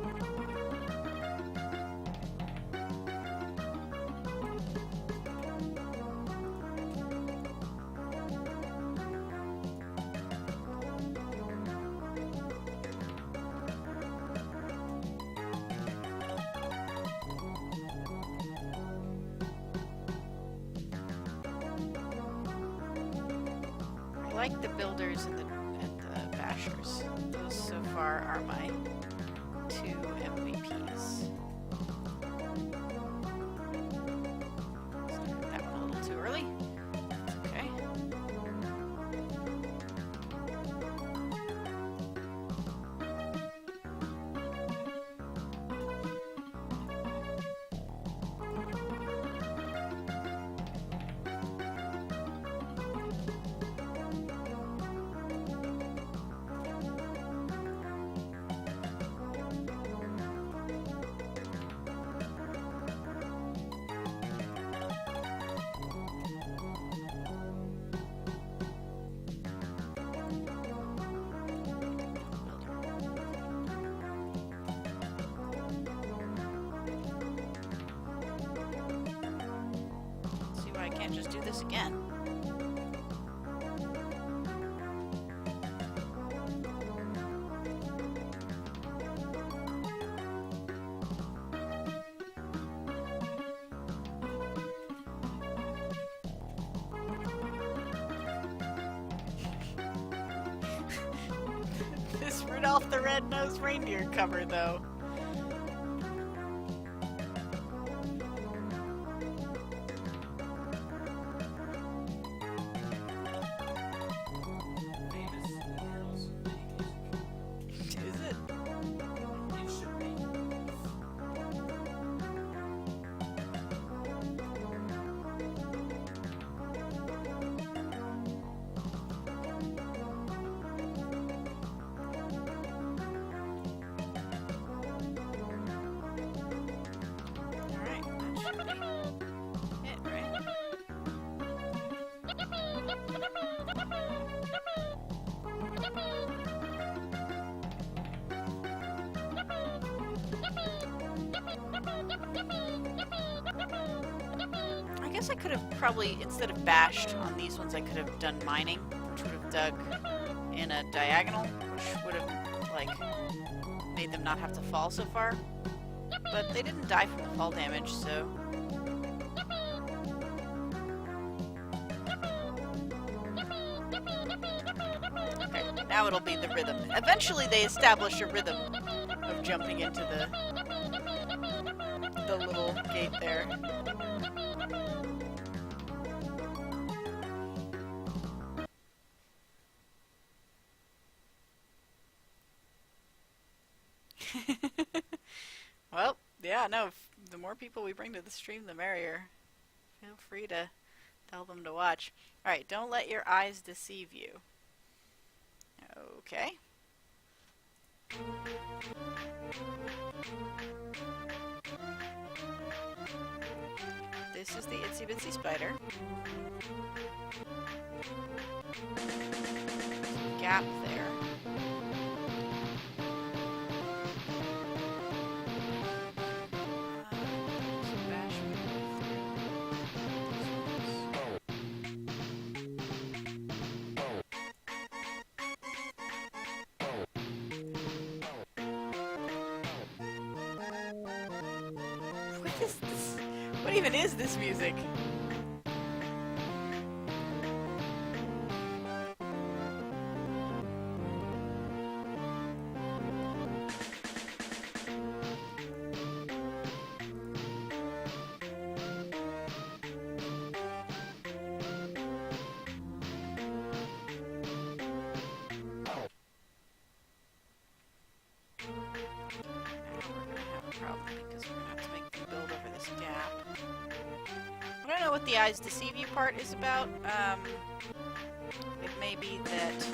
I like the builders and the bashers. Those so far are my two MVPs. Started that one a little too early. It's okay. See why I can't just do this again. This Rudolph the Red-Nosed Reindeer cover, though. Famous and also many music. Is it? It should be. I guess I could have probably, instead of bashed on these ones, I could have done mining, which would have dug in a diagonal, which would have, like, made them not have to fall so far. But they didn't die from the fall damage, so... Okay, now it'll be the rhythm. Eventually they establish a rhythm of jumping into the little gate there. Well, yeah, no, the more people we bring to the stream, the merrier. Feel free to tell them to watch. Alright, don't let your eyes deceive you. Okay. This is the Itsy Bitsy Spider. Gap there. What is this? What even is this music? Because we're gonna have to make them build over this gap. I don't know what the eyes deceive you part is about. It may be that...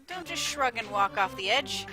Don't just shrug and walk off the edge.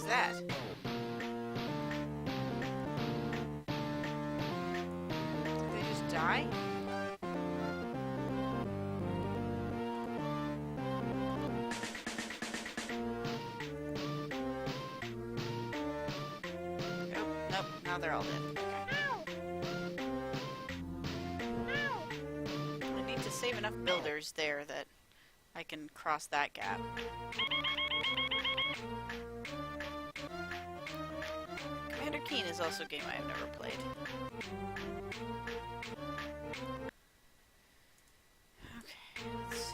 That? Did they just die? Nope, now they're all dead. I need to save enough builders there that I can cross that gap. is also a game I have never played. Okay, let's see.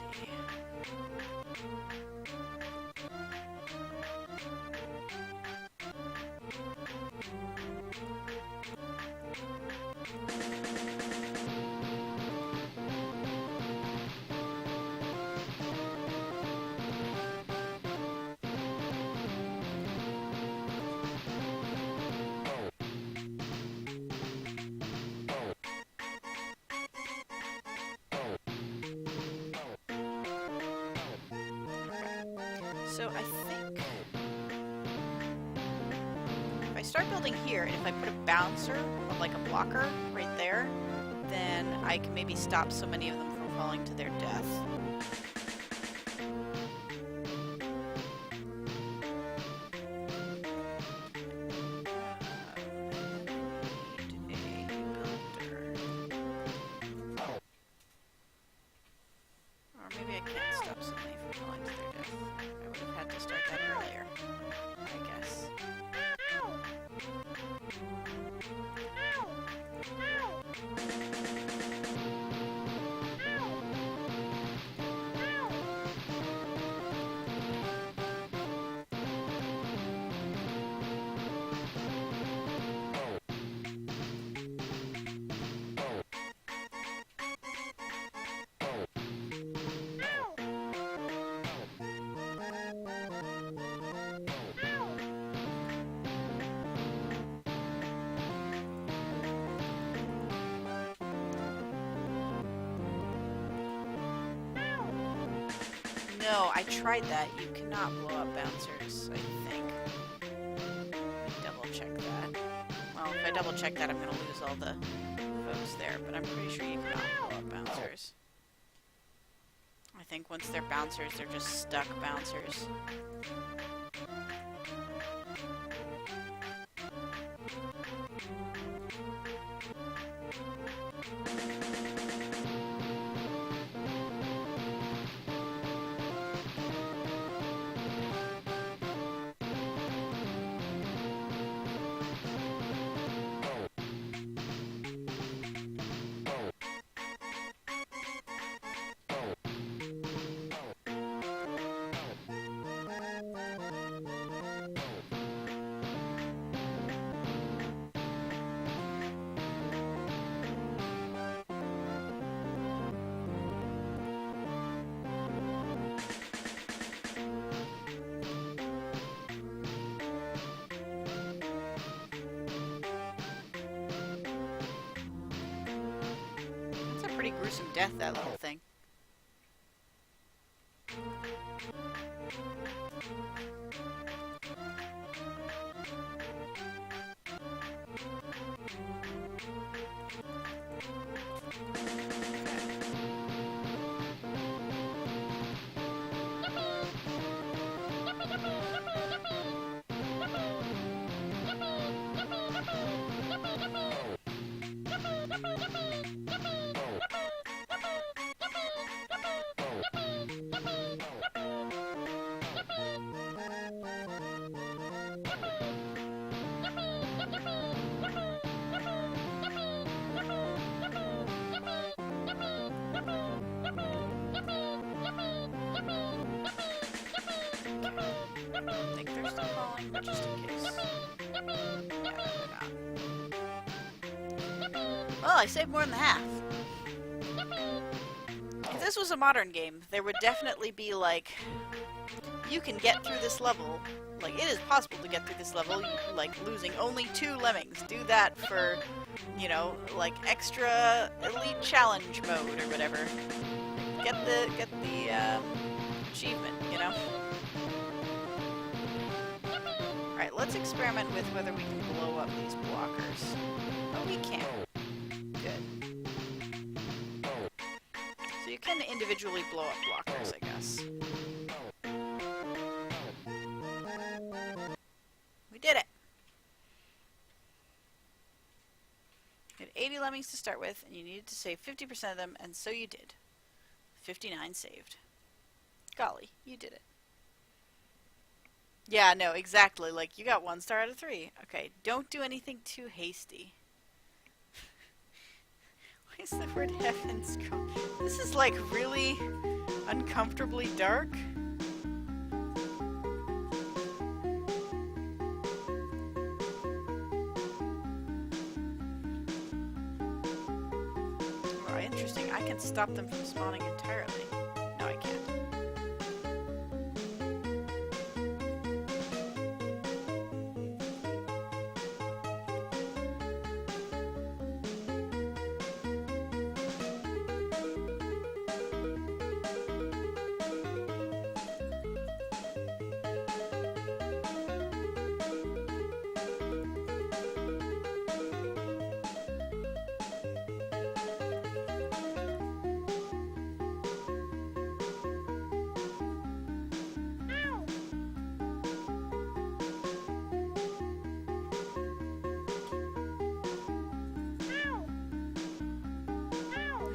So I think if I start building here, and if I put a bouncer, or like a blocker, right there, then I can maybe stop so many of them from falling to their death. Or maybe I can't stop so many from falling to their death. I would have had to start that earlier, I guess. No, I tried that. You cannot blow up bouncers, I think. Double check that. Well, if I double check that, I'm gonna lose all the folks there, but I'm pretty sure you cannot blow up bouncers. I think once they're bouncers, they're just stuck bouncers. Pretty gruesome death, that little thing. I think they're still falling, but just in case. Yeah, they're not. Well, I saved more than half. If this was a modern game, there would definitely be like, you can get through this level. Like, it is possible to get through this level, like, losing only 2 lemmings. Do that for, you know, like, extra elite challenge mode or whatever. Get the achievement, you know? Alright, let's experiment with whether we can blow up these blockers. Oh, we can. Good. So you can individually blow up blockers, I guess. We did it! You had 80 lemmings to start with, and you needed to save 50% of them, and so you did. 59 saved. Golly, you did it. Yeah, no, exactly. Like, you got 1 star out of 3. Okay, don't do anything too hasty. Why is the word heaven strong? This is like really uncomfortably dark. Oh, interesting. I can stop them from spawning entirely. No, I can't.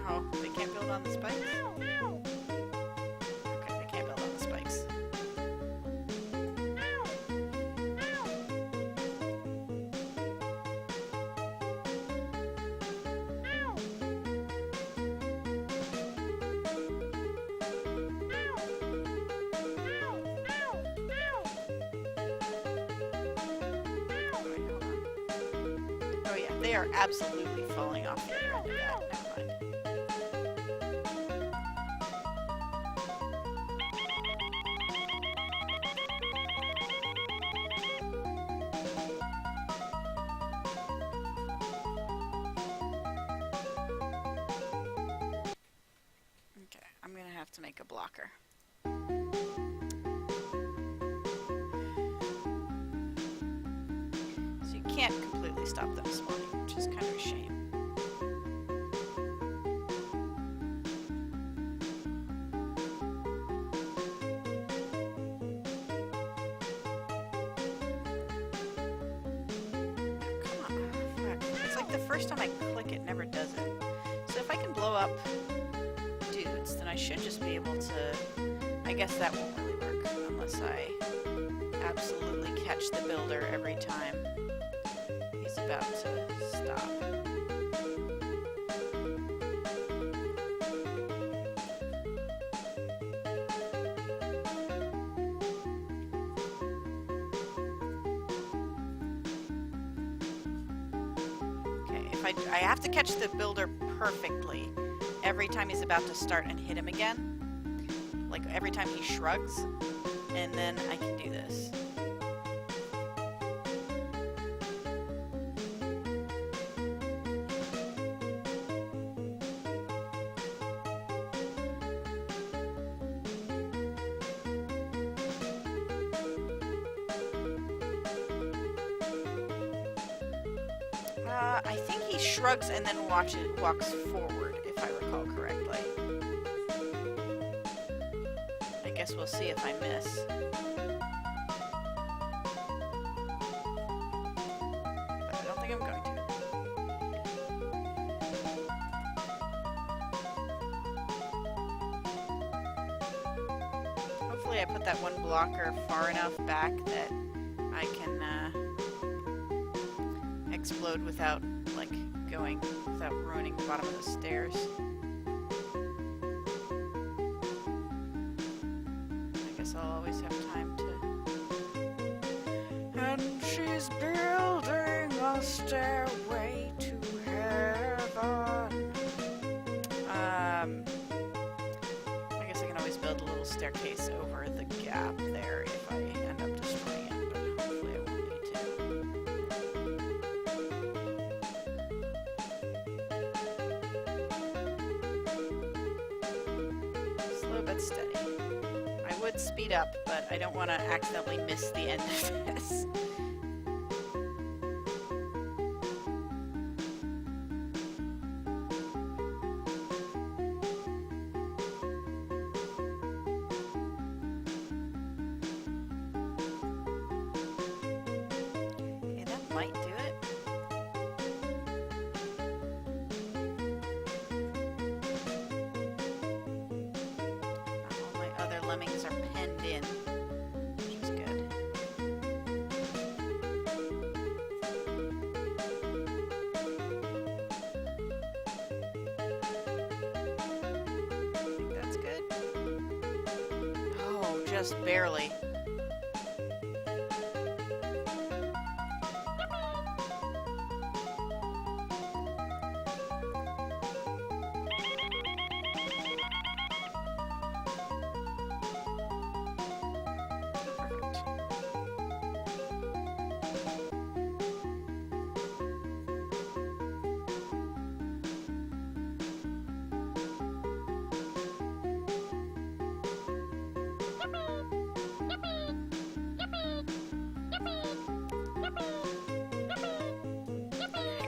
Oh, they can't build on the spikes? Okay, they can't build on the spikes. Wait, hold on. Oh yeah, they are absolutely falling off the other end of that. Never mind. Okay, I'm gonna have to make a blocker. So you can't completely stop them spawning, which is kind of a shame. Come on. Fuck. It's like the first time I click it never does it. So if I can blow up dudes, then I should just be able to... I guess that won't really work unless I absolutely catch the builder every time he's about to stop. Okay, if I have to catch the builder perfectly every time he's about to start and hit him again. Like every time he shrugs, and then I can do this. I think he shrugs and then walks forward, if I recall correctly. I guess we'll see if I miss. But I don't think I'm going to. Hopefully I put that one blocker far enough back that I can explode without, like, without ruining the bottom of the stairs. I guess I'll always have time to... And she's building a stairway to heaven. I guess I can always build a little staircase over the gap there if I end up destroying it, but hopefully I won't need to. Slow but steady. I would speed up, but I don't want to accidentally miss the end of this. Okay, that might do it. All my other lemmings are penned in, which is good. just barely.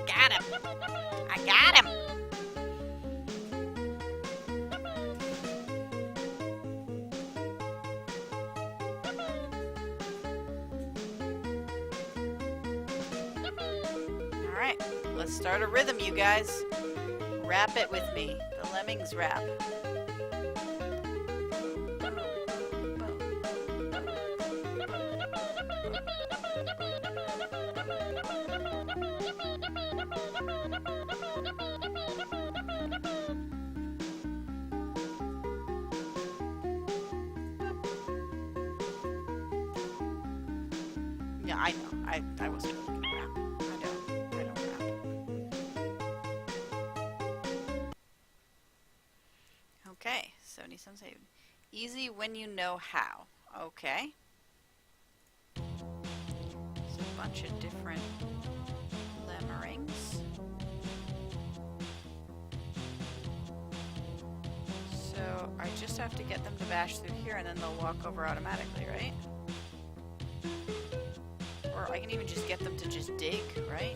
Got him! I got him! Alright, let's start a rhythm, you guys. Rap it with me. The Lemmings rap. Yeah, I know. I wasn't really gonna rap. I don't rap. Okay, 77 saved. Easy when you know how. Okay. There's a bunch of different lemmerings. So I just have to get them to bash through here and then they'll walk over automatically, right? Or I can even just get them to just dig, right?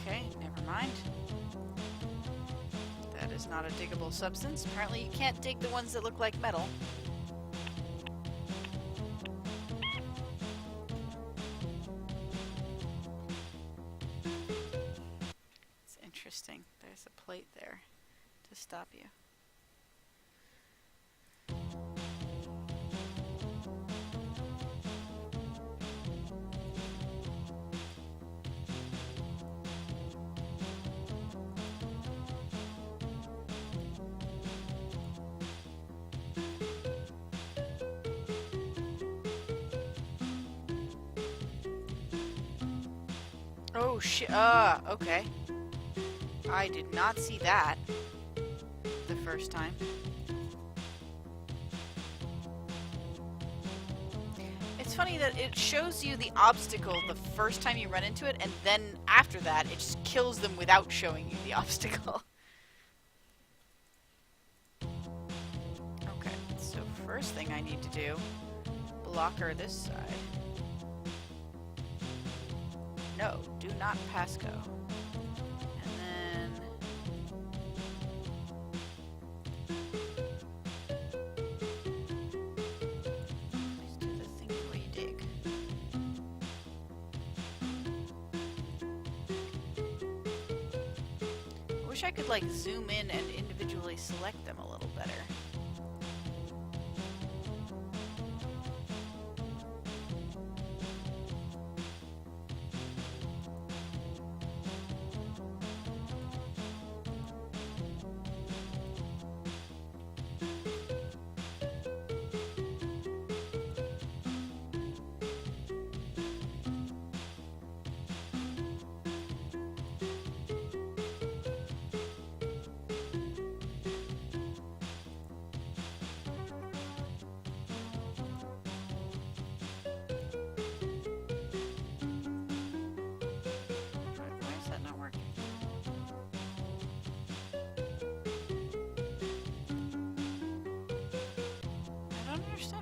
Okay, never mind. That is not a diggable substance. Apparently you can't dig the ones that look like metal. It's interesting. There's a plate there to stop you. Oh shit, okay. I did not see that the first time. It's funny that it shows you the obstacle the first time you run into it, and then after that, it just kills them without showing you the obstacle. Okay, so first thing I need to do, blocker this side. No, do not pass go. And then... Please do the thing where you dig. I wish I could like zoom in and individually select them a little better.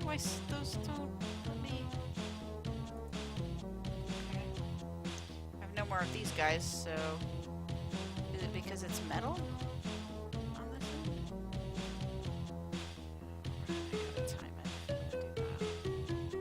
Why those don't let me... Okay. I have no more of these guys, so... Is it because it's metal? On this end? I gotta time it. I'm gonna do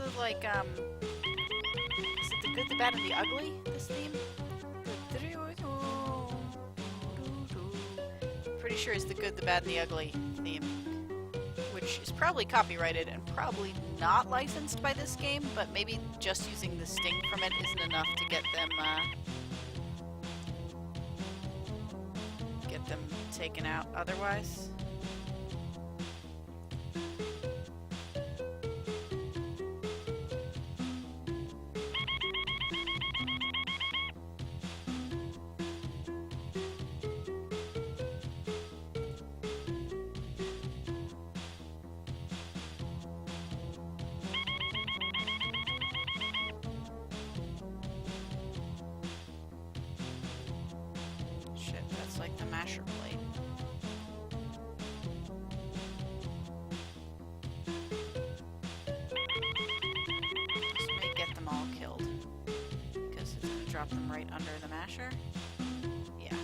the, like, is it the good, the bad, and the ugly, this theme? Pretty sure it's the good, the bad, and the ugly theme. Which is probably copyrighted and probably not licensed by this game, but maybe just using the sting from it isn't enough to get them taken out otherwise. Shit, that's like the masher plate. This may get them all killed. Because it's gonna drop them right under the masher. Yeah.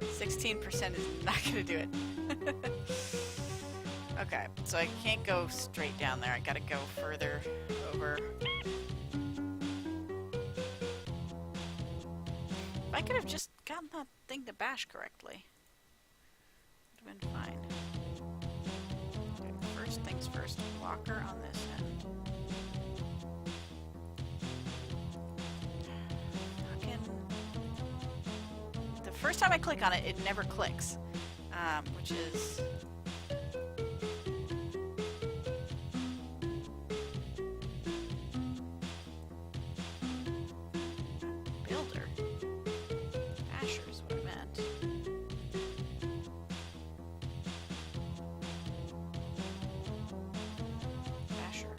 %16 is not gonna do it. Okay, so I can't go straight down there. I gotta go further over. If I could have just gotten that thing to bash correctly, it would have been fine. Okay, first things first, blocker on this end. Fucking... The first time I click on it, it never clicks. Which is... Builder. Asher is what I meant. Asher.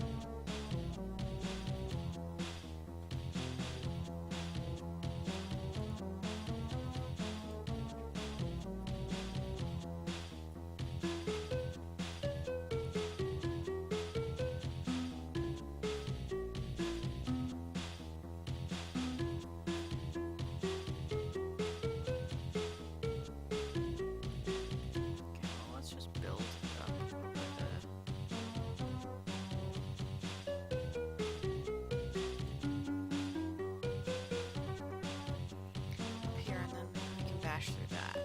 Let's just build up up here, and then we can bash through that.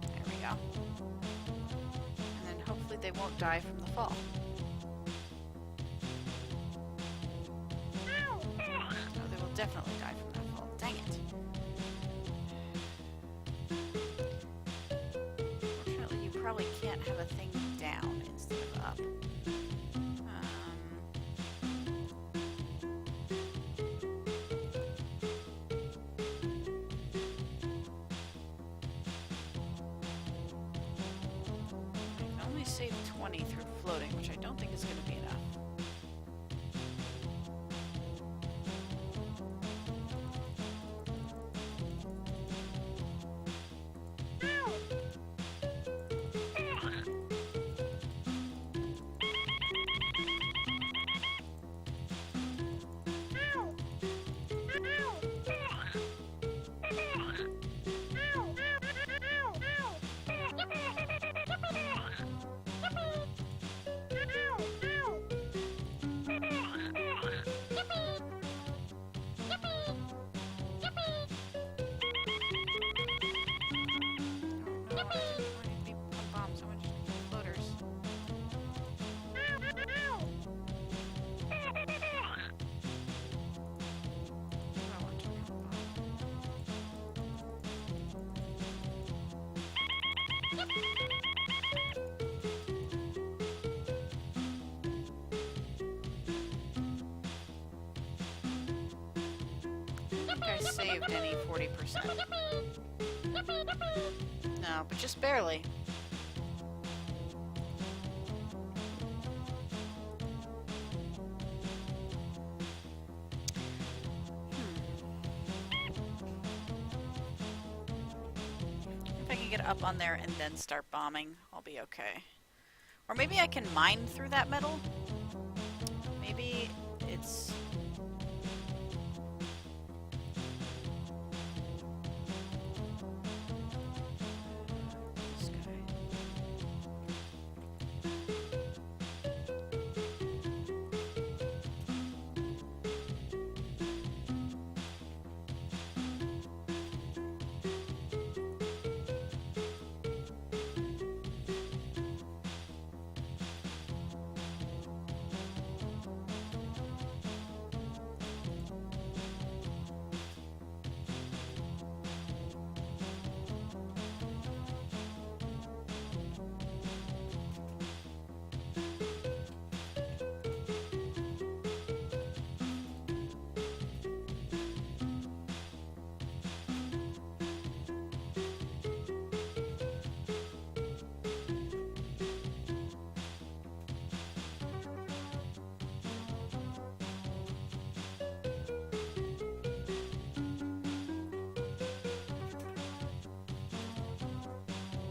There we go. And then hopefully they won't die from the fall. No, they will definitely die from that fall. Dang it. Fortunately, you probably can't have a thing down instead of up. I can only save 20 through floating, which I don't think is going to be enough. I saved any 40%. No, but just barely. If I can get up on there and then start bombing, I'll be okay. Or maybe I can mine through that metal? Maybe it's... This guy.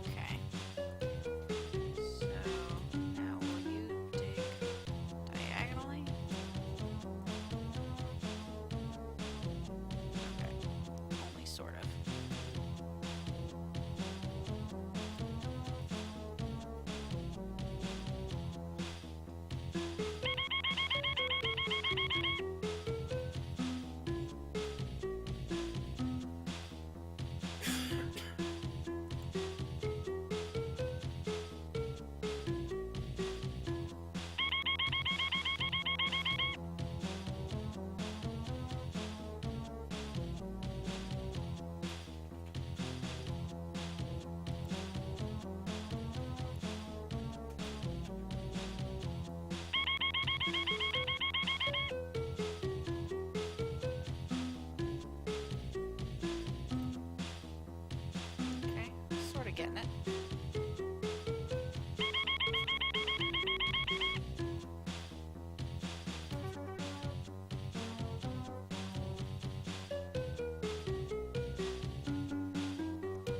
Okay. So now will you dig diagonally? Okay. Only sort of. Okay, sort of getting it.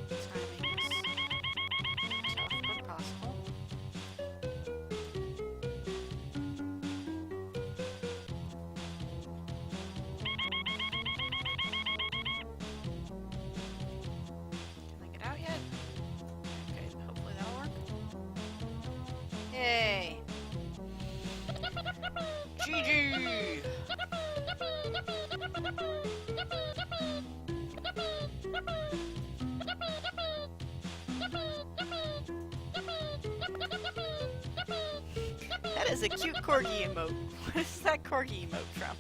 Timing is tough but possible. Can I get out yet? Okay, hopefully that'll work. Yay! GG! That is a cute corgi emote. What is that corgi emote from?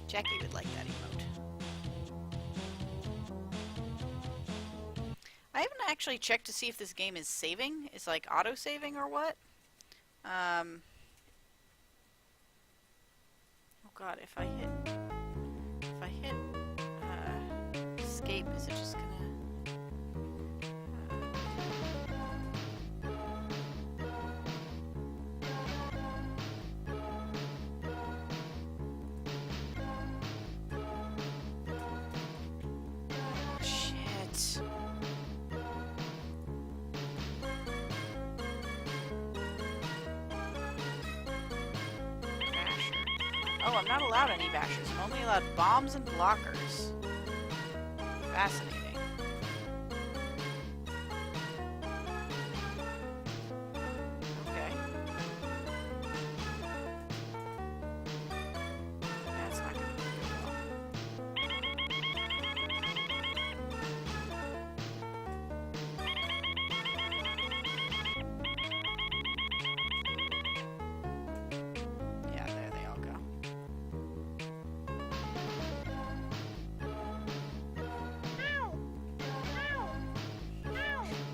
Jackie would like that emote. I haven't actually checked to see if this game is saving. Is like auto-saving or what? Oh god, if I hit escape, is it just gonna... Shit. Basher. Oh, I'm not allowed any bashers. I'm only allowed bombs and blockers. Fascinating. Okay. That's not gonna go well. Yeah, there they all go.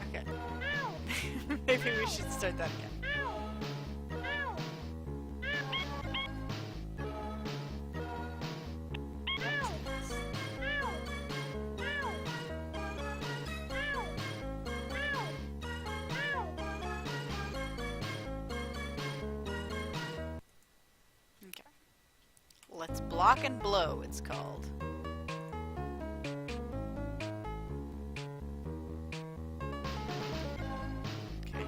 Okay. Maybe we should start that again. Okay. Let's block and blow, it's called. Okay.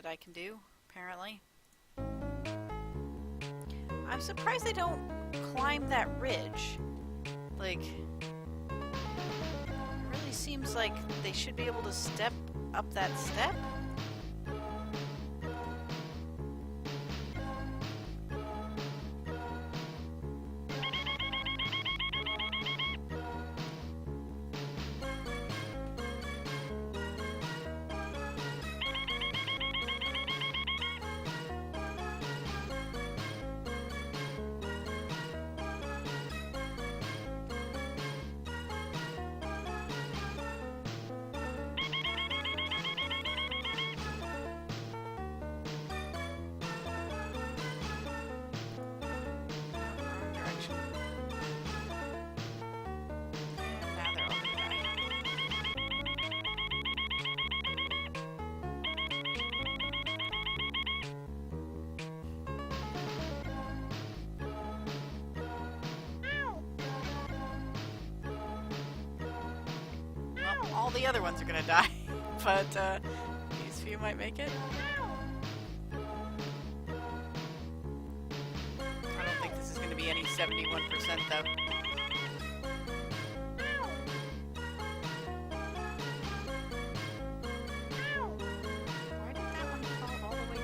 I can do, apparently. I'm surprised they don't climb that ridge. Like, it really seems like they should be able to step up that step. All the other ones are gonna die, but these few might make it. I don't think this is gonna be any 71% though. Why did that one fall all the way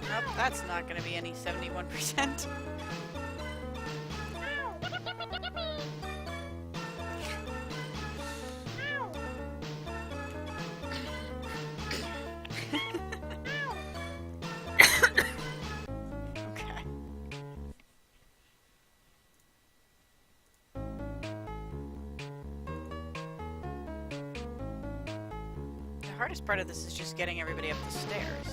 Nope, that's not going to be any 71%. Okay. The hardest part of this is just getting everybody up the stairs.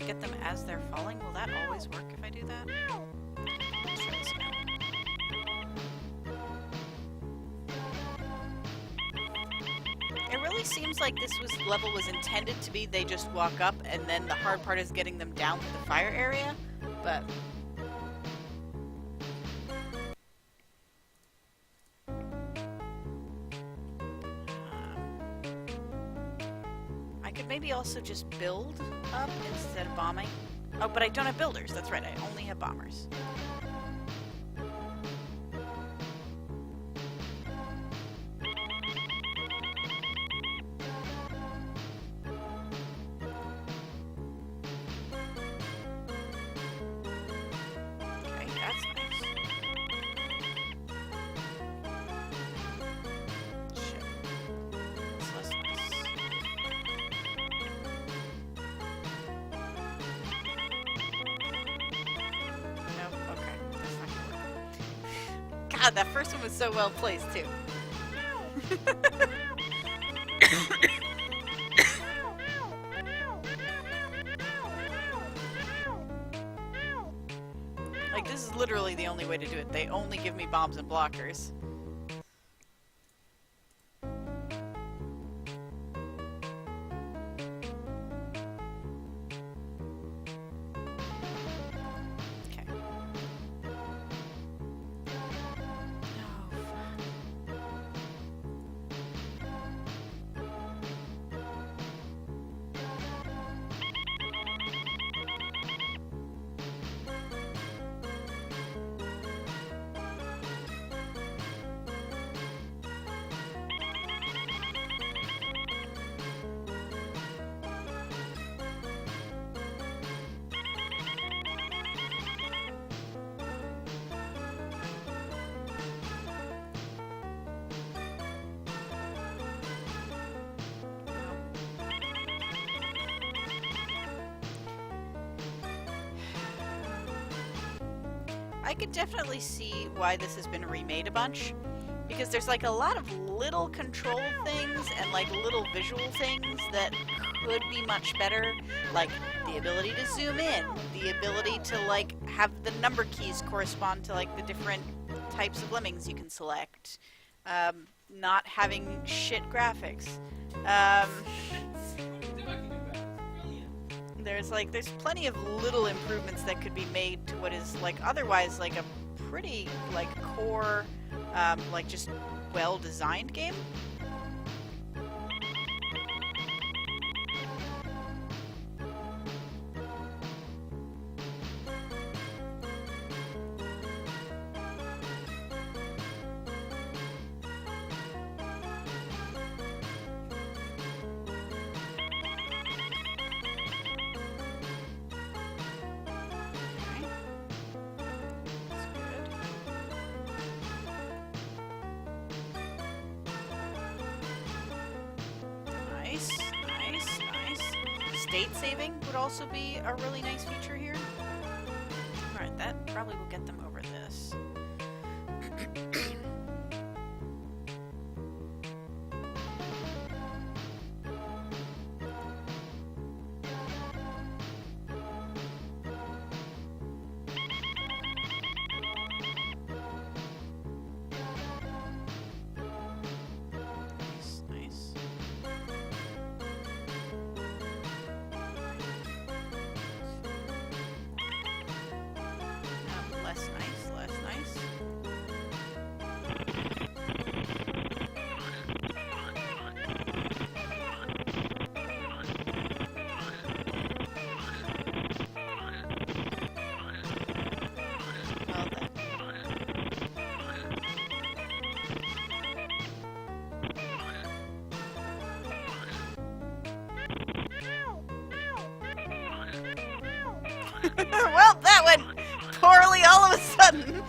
Get them as they're falling. Will that always work if I do that? Let's try this again. It really seems like this level was intended to be they just walk up and then the hard part is getting them down to the fire area, but I could maybe also just build up instead of bombing. Oh, but I don't have builders. That's right, I only have bombers. Okay, that's nice. Shit. That's less nice. God, that first one was so well placed, too. Like, this is literally the only way to do it. They only give me bombs and blockers. Okay. Oh, fuck. I could definitely see why this has been remade a bunch, because there's like a lot of little control things and like little visual things that could be much better, like the ability to zoom in, the ability to like have the number keys correspond to like the different types of lemmings you can select, not having shit graphics. There's plenty of little improvements that could be made to what is like otherwise like a pretty like core like just well designed game. State saving would also be a really nice feature here. Alright, that probably will get them over this. Well, that went poorly all of a sudden.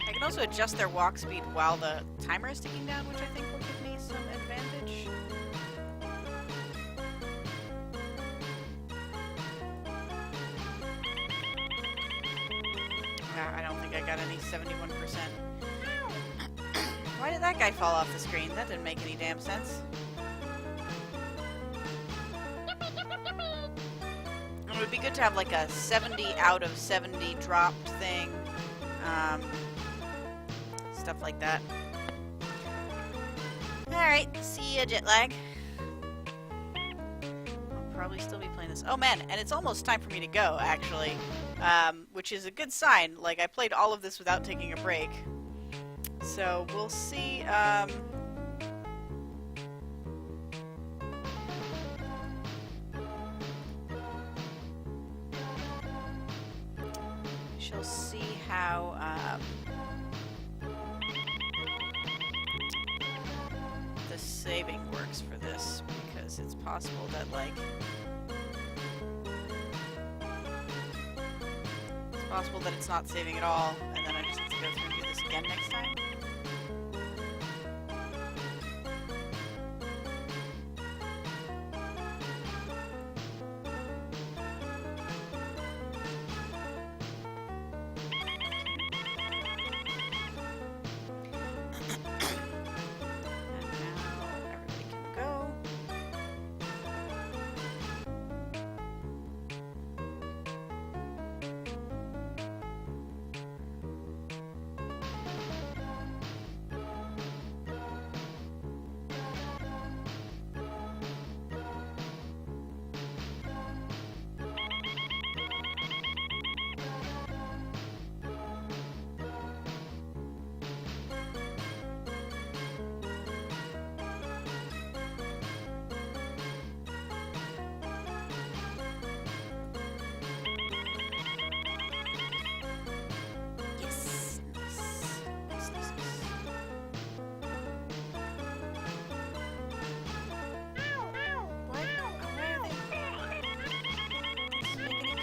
I can also adjust their walk speed while the timer is ticking down, which I think will give me some advantage. I don't think I got any 71%. Why did that guy fall off the screen? That didn't make any damn sense. It would be good to have like a 70 out of 70 dropped thing. Stuff like that. Alright, see ya, jet lag. I'll probably still be playing this. Oh man, and it's almost time for me to go, actually. Which is a good sign. Like, I played all of this without taking a break. So, we'll see, shall see how, the saving works for this, because it's possible that, like, it's possible that it's not saving at all, and then I just have to go through and do this again next time.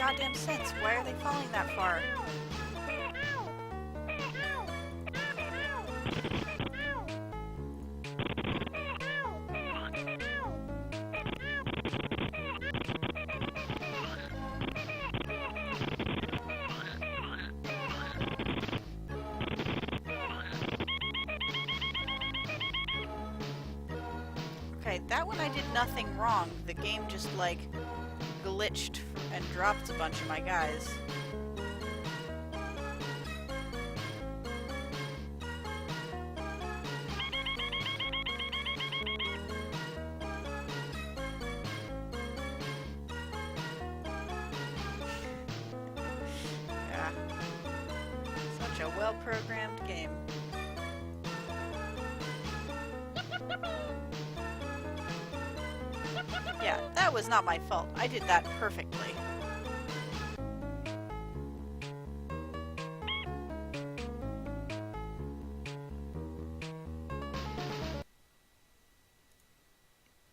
goddamn sense. Why are they falling that far? Okay, that one I did nothing wrong. The game just, like, glitched and dropped a bunch of my guys. Yeah. Such a well-programmed game. Yeah, that was not my fault. I did that perfectly.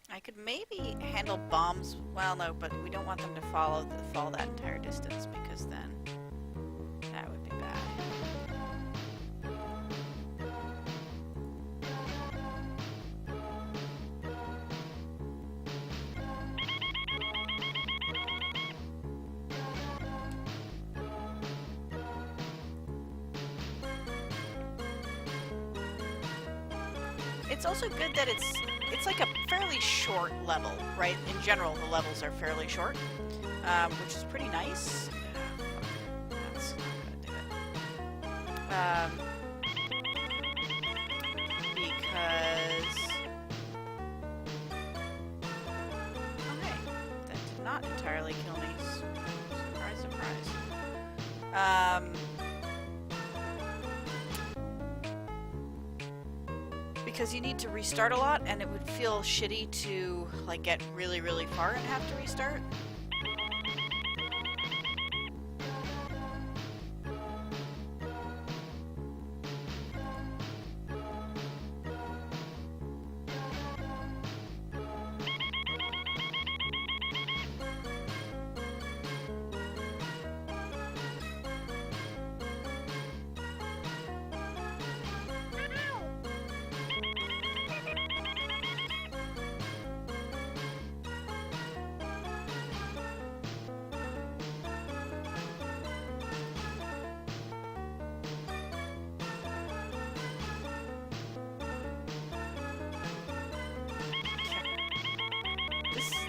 I could maybe handle bombs. Well, no, but we don't want them to fall that entire distance because then that would be bad. It's also good that it's like a fairly short level, right? In general, the levels are fairly short, which is pretty nice. That's not gonna do it. Because okay, that did not entirely kill me. Surprise, surprise. Because you need to restart a lot, and it would feel shitty to, like, get really, really far and have to restart.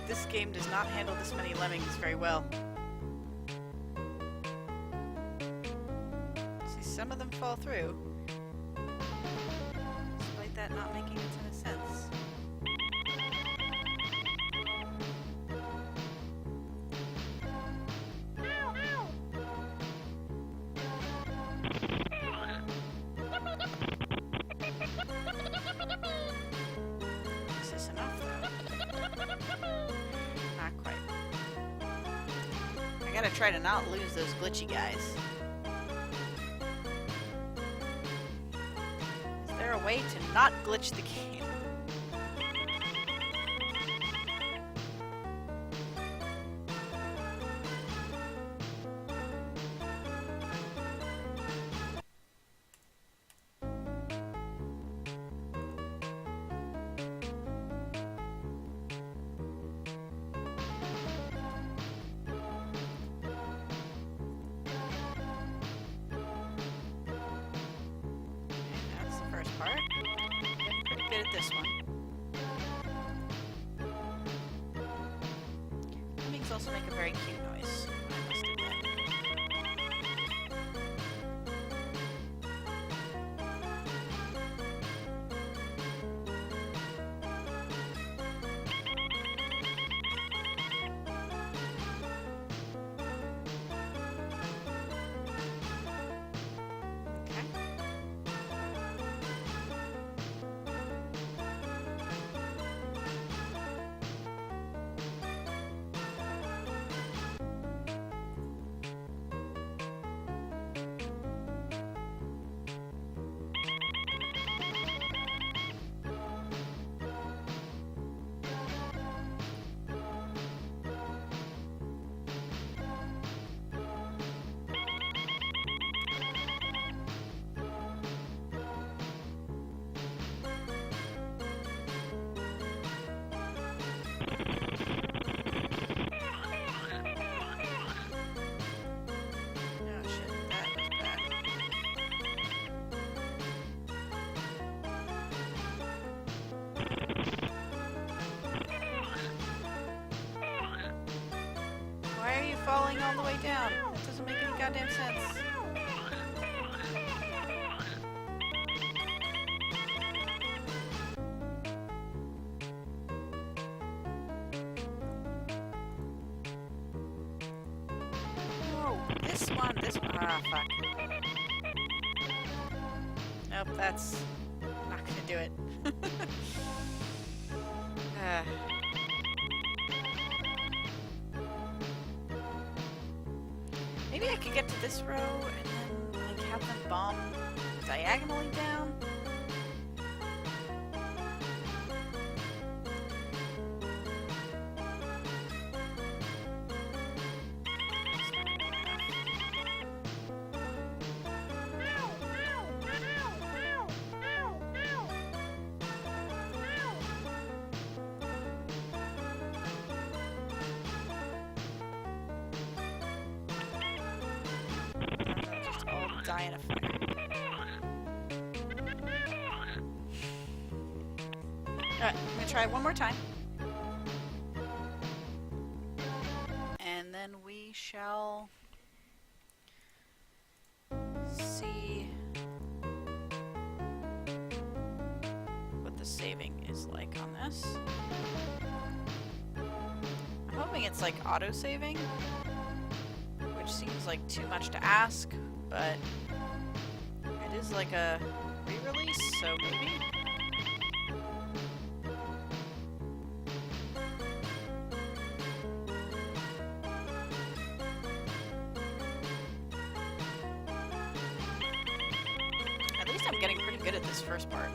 This game does not handle this many lemmings very well. See, some of them fall through, despite that not making a ton of sense. Is this enough, though? Not quite. I gotta try to not lose those glitchy guys. Is there a way to not glitch the game? Part. Getting pretty good at this one. Lemmings also make a very cute noise, I must admit. way down. That doesn't make any goddamn sense. No, this one. Ah, fuck. Nope, that's not gonna do it. Maybe I could get to this row and then like have them bomb diagonally down. Just all die in a fire. Alright, I'm gonna try one more time. And then we shall see what the saving is like on this. I'm hoping it's like auto-saving, which seems like too much to ask, but it is like a re-release, so maybe. At least I'm getting pretty good at this first part.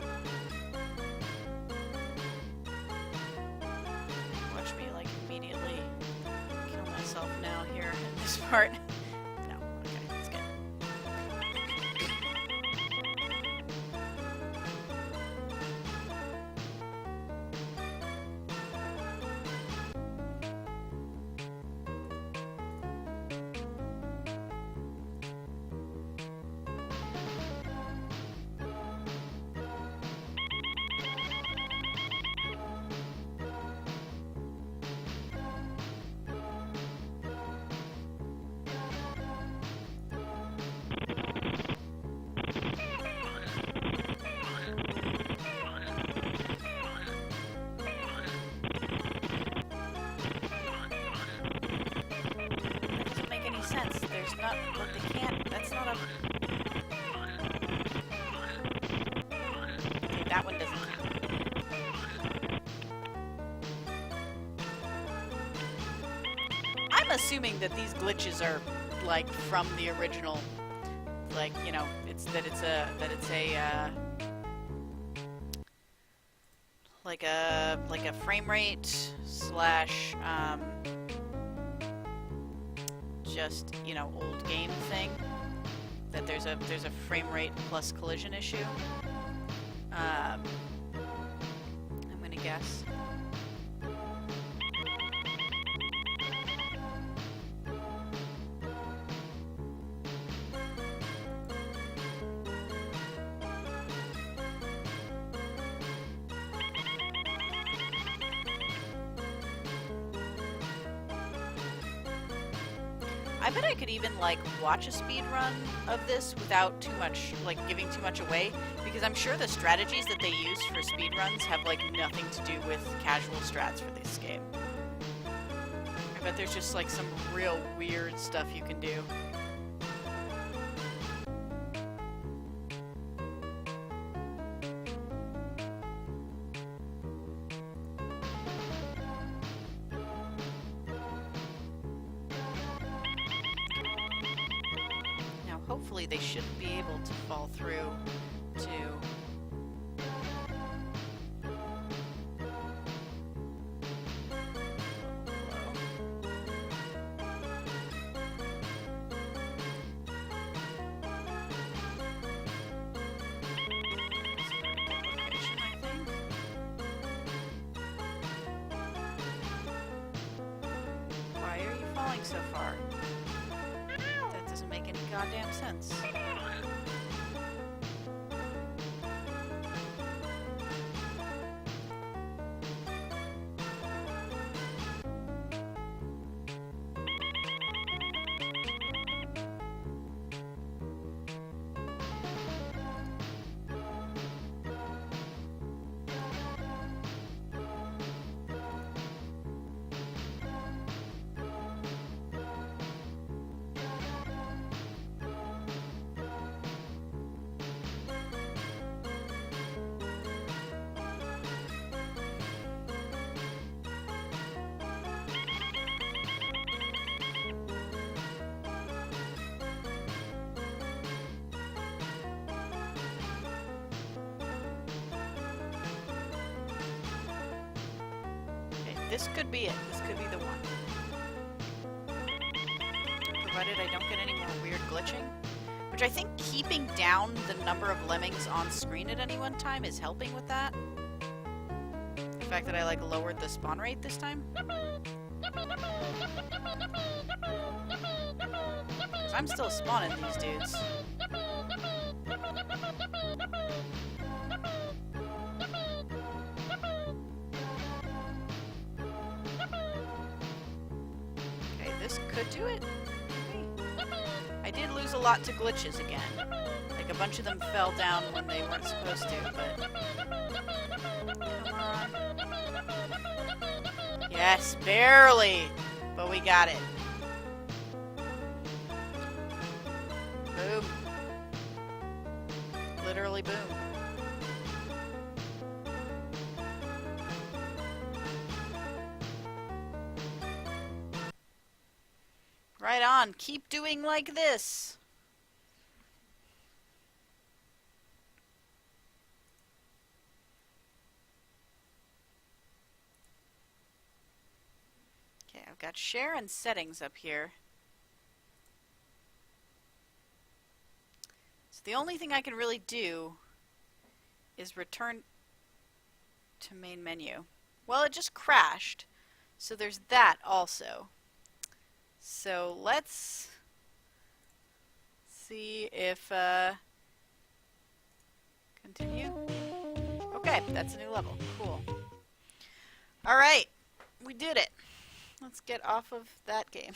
Watch me like immediately kill myself now here in this part. No, okay, that's good. That doesn't make any sense. There's not, like, they can't, that's not a... Okay, that one doesn't count. I'm assuming that these glitches are, like, from the original, like, you know, it's a like a frame rate slash, just, you know, old game thing. That there's a frame rate plus collision issue. I'm gonna guess. I bet I could even, like, watch a speed run of this without too much, like, giving too much away, because I'm sure the strategies that they use for speed runs have, like, nothing to do with casual strats for this game. I bet there's just, like, some real weird stuff you can do. Hopefully they shouldn't be able to fall through to... location, I think. Why are you falling so far? That doesn't make any goddamn sense. This could be it. This could be the one. Provided I don't get any more weird glitching. Which I think keeping down the number of lemmings on screen at any one time is helping with that. The fact that I, like, lowered the spawn rate this time. Because I'm still spawning these dudes. Okay, this could do it. I did lose a lot to glitches again. Like, a bunch of them fell down when they weren't supposed to, but... Come on. Yes, barely! But we got it. Boom. Literally boom. Right on. Keep doing like this. Okay, I've got share and settings up here. So the only thing I can really do is return to main menu. Well, it just crashed. So there's that also. So let's see if, continue. Okay, that's a new level. Cool. Alright, we did it. Let's get off of that game.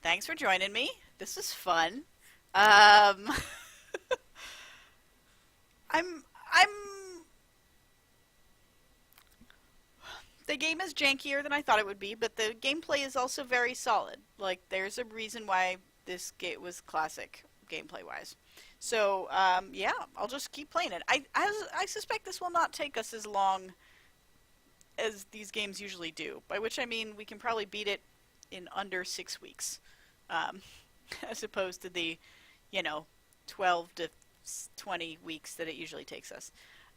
Thanks for joining me. This was fun. The game is jankier than I thought it would be, but the gameplay is also very solid. Like, there's a reason why this game was classic, gameplay-wise. So, yeah, I'll just keep playing it. I suspect this will not take us as long as these games usually do, by which I mean we can probably beat it in under 6 weeks, as opposed to the, 12 to 20 weeks that it usually takes us.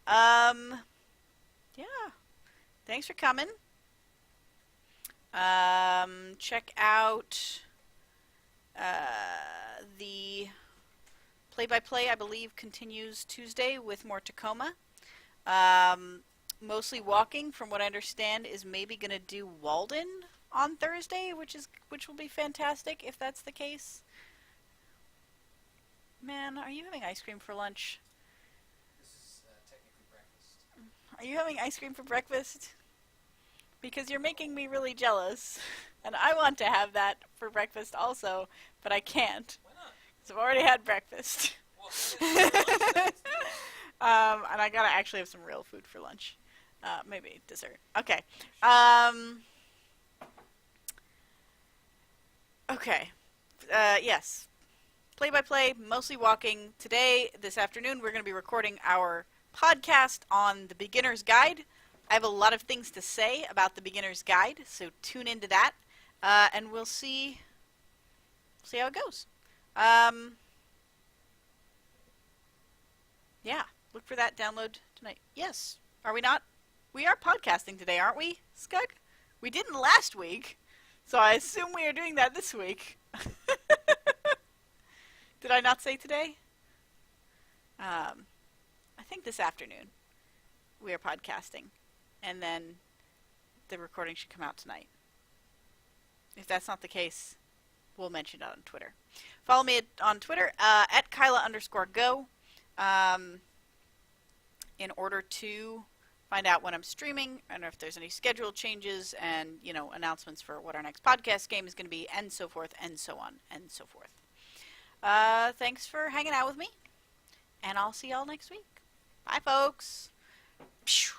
Yeah. Thanks for coming. Check out the play-by-play, I believe, continues Tuesday with more Tacoma. Mostly Walking, from what I understand, is maybe going to do Walden on Thursday, which will be fantastic if that's the case. Man, are you having ice cream for lunch? This is technically breakfast. Are you having ice cream for breakfast? Because you're making me really jealous. And I want to have that for breakfast also, but I can't. Why not? Because I've already had breakfast. Well, lunch. And I gotta actually have some real food for lunch. Maybe dessert. Okay. Okay. Yes. Play-by-play, mostly Walking. Today, this afternoon, we're going to be recording our podcast on the Beginner's Guide. I have a lot of things to say about the Beginner's Guide, so tune into that, and we'll see how it goes. Yeah, look for that download tonight. Yes, are we not? We are podcasting today, aren't we, Skug? We didn't last week, so I assume we are doing that this week. Did I not say today? I think this afternoon we are podcasting, and then the recording should come out tonight. If that's not the case, we'll mention it on Twitter. Follow me on Twitter, at Kyla_go, in order to find out when I'm streaming, and if there's any schedule changes, and, announcements for what our next podcast game is going to be, and so forth, and so on, and so forth. Thanks for hanging out with me, and I'll see y'all next week. Bye, folks. Pew.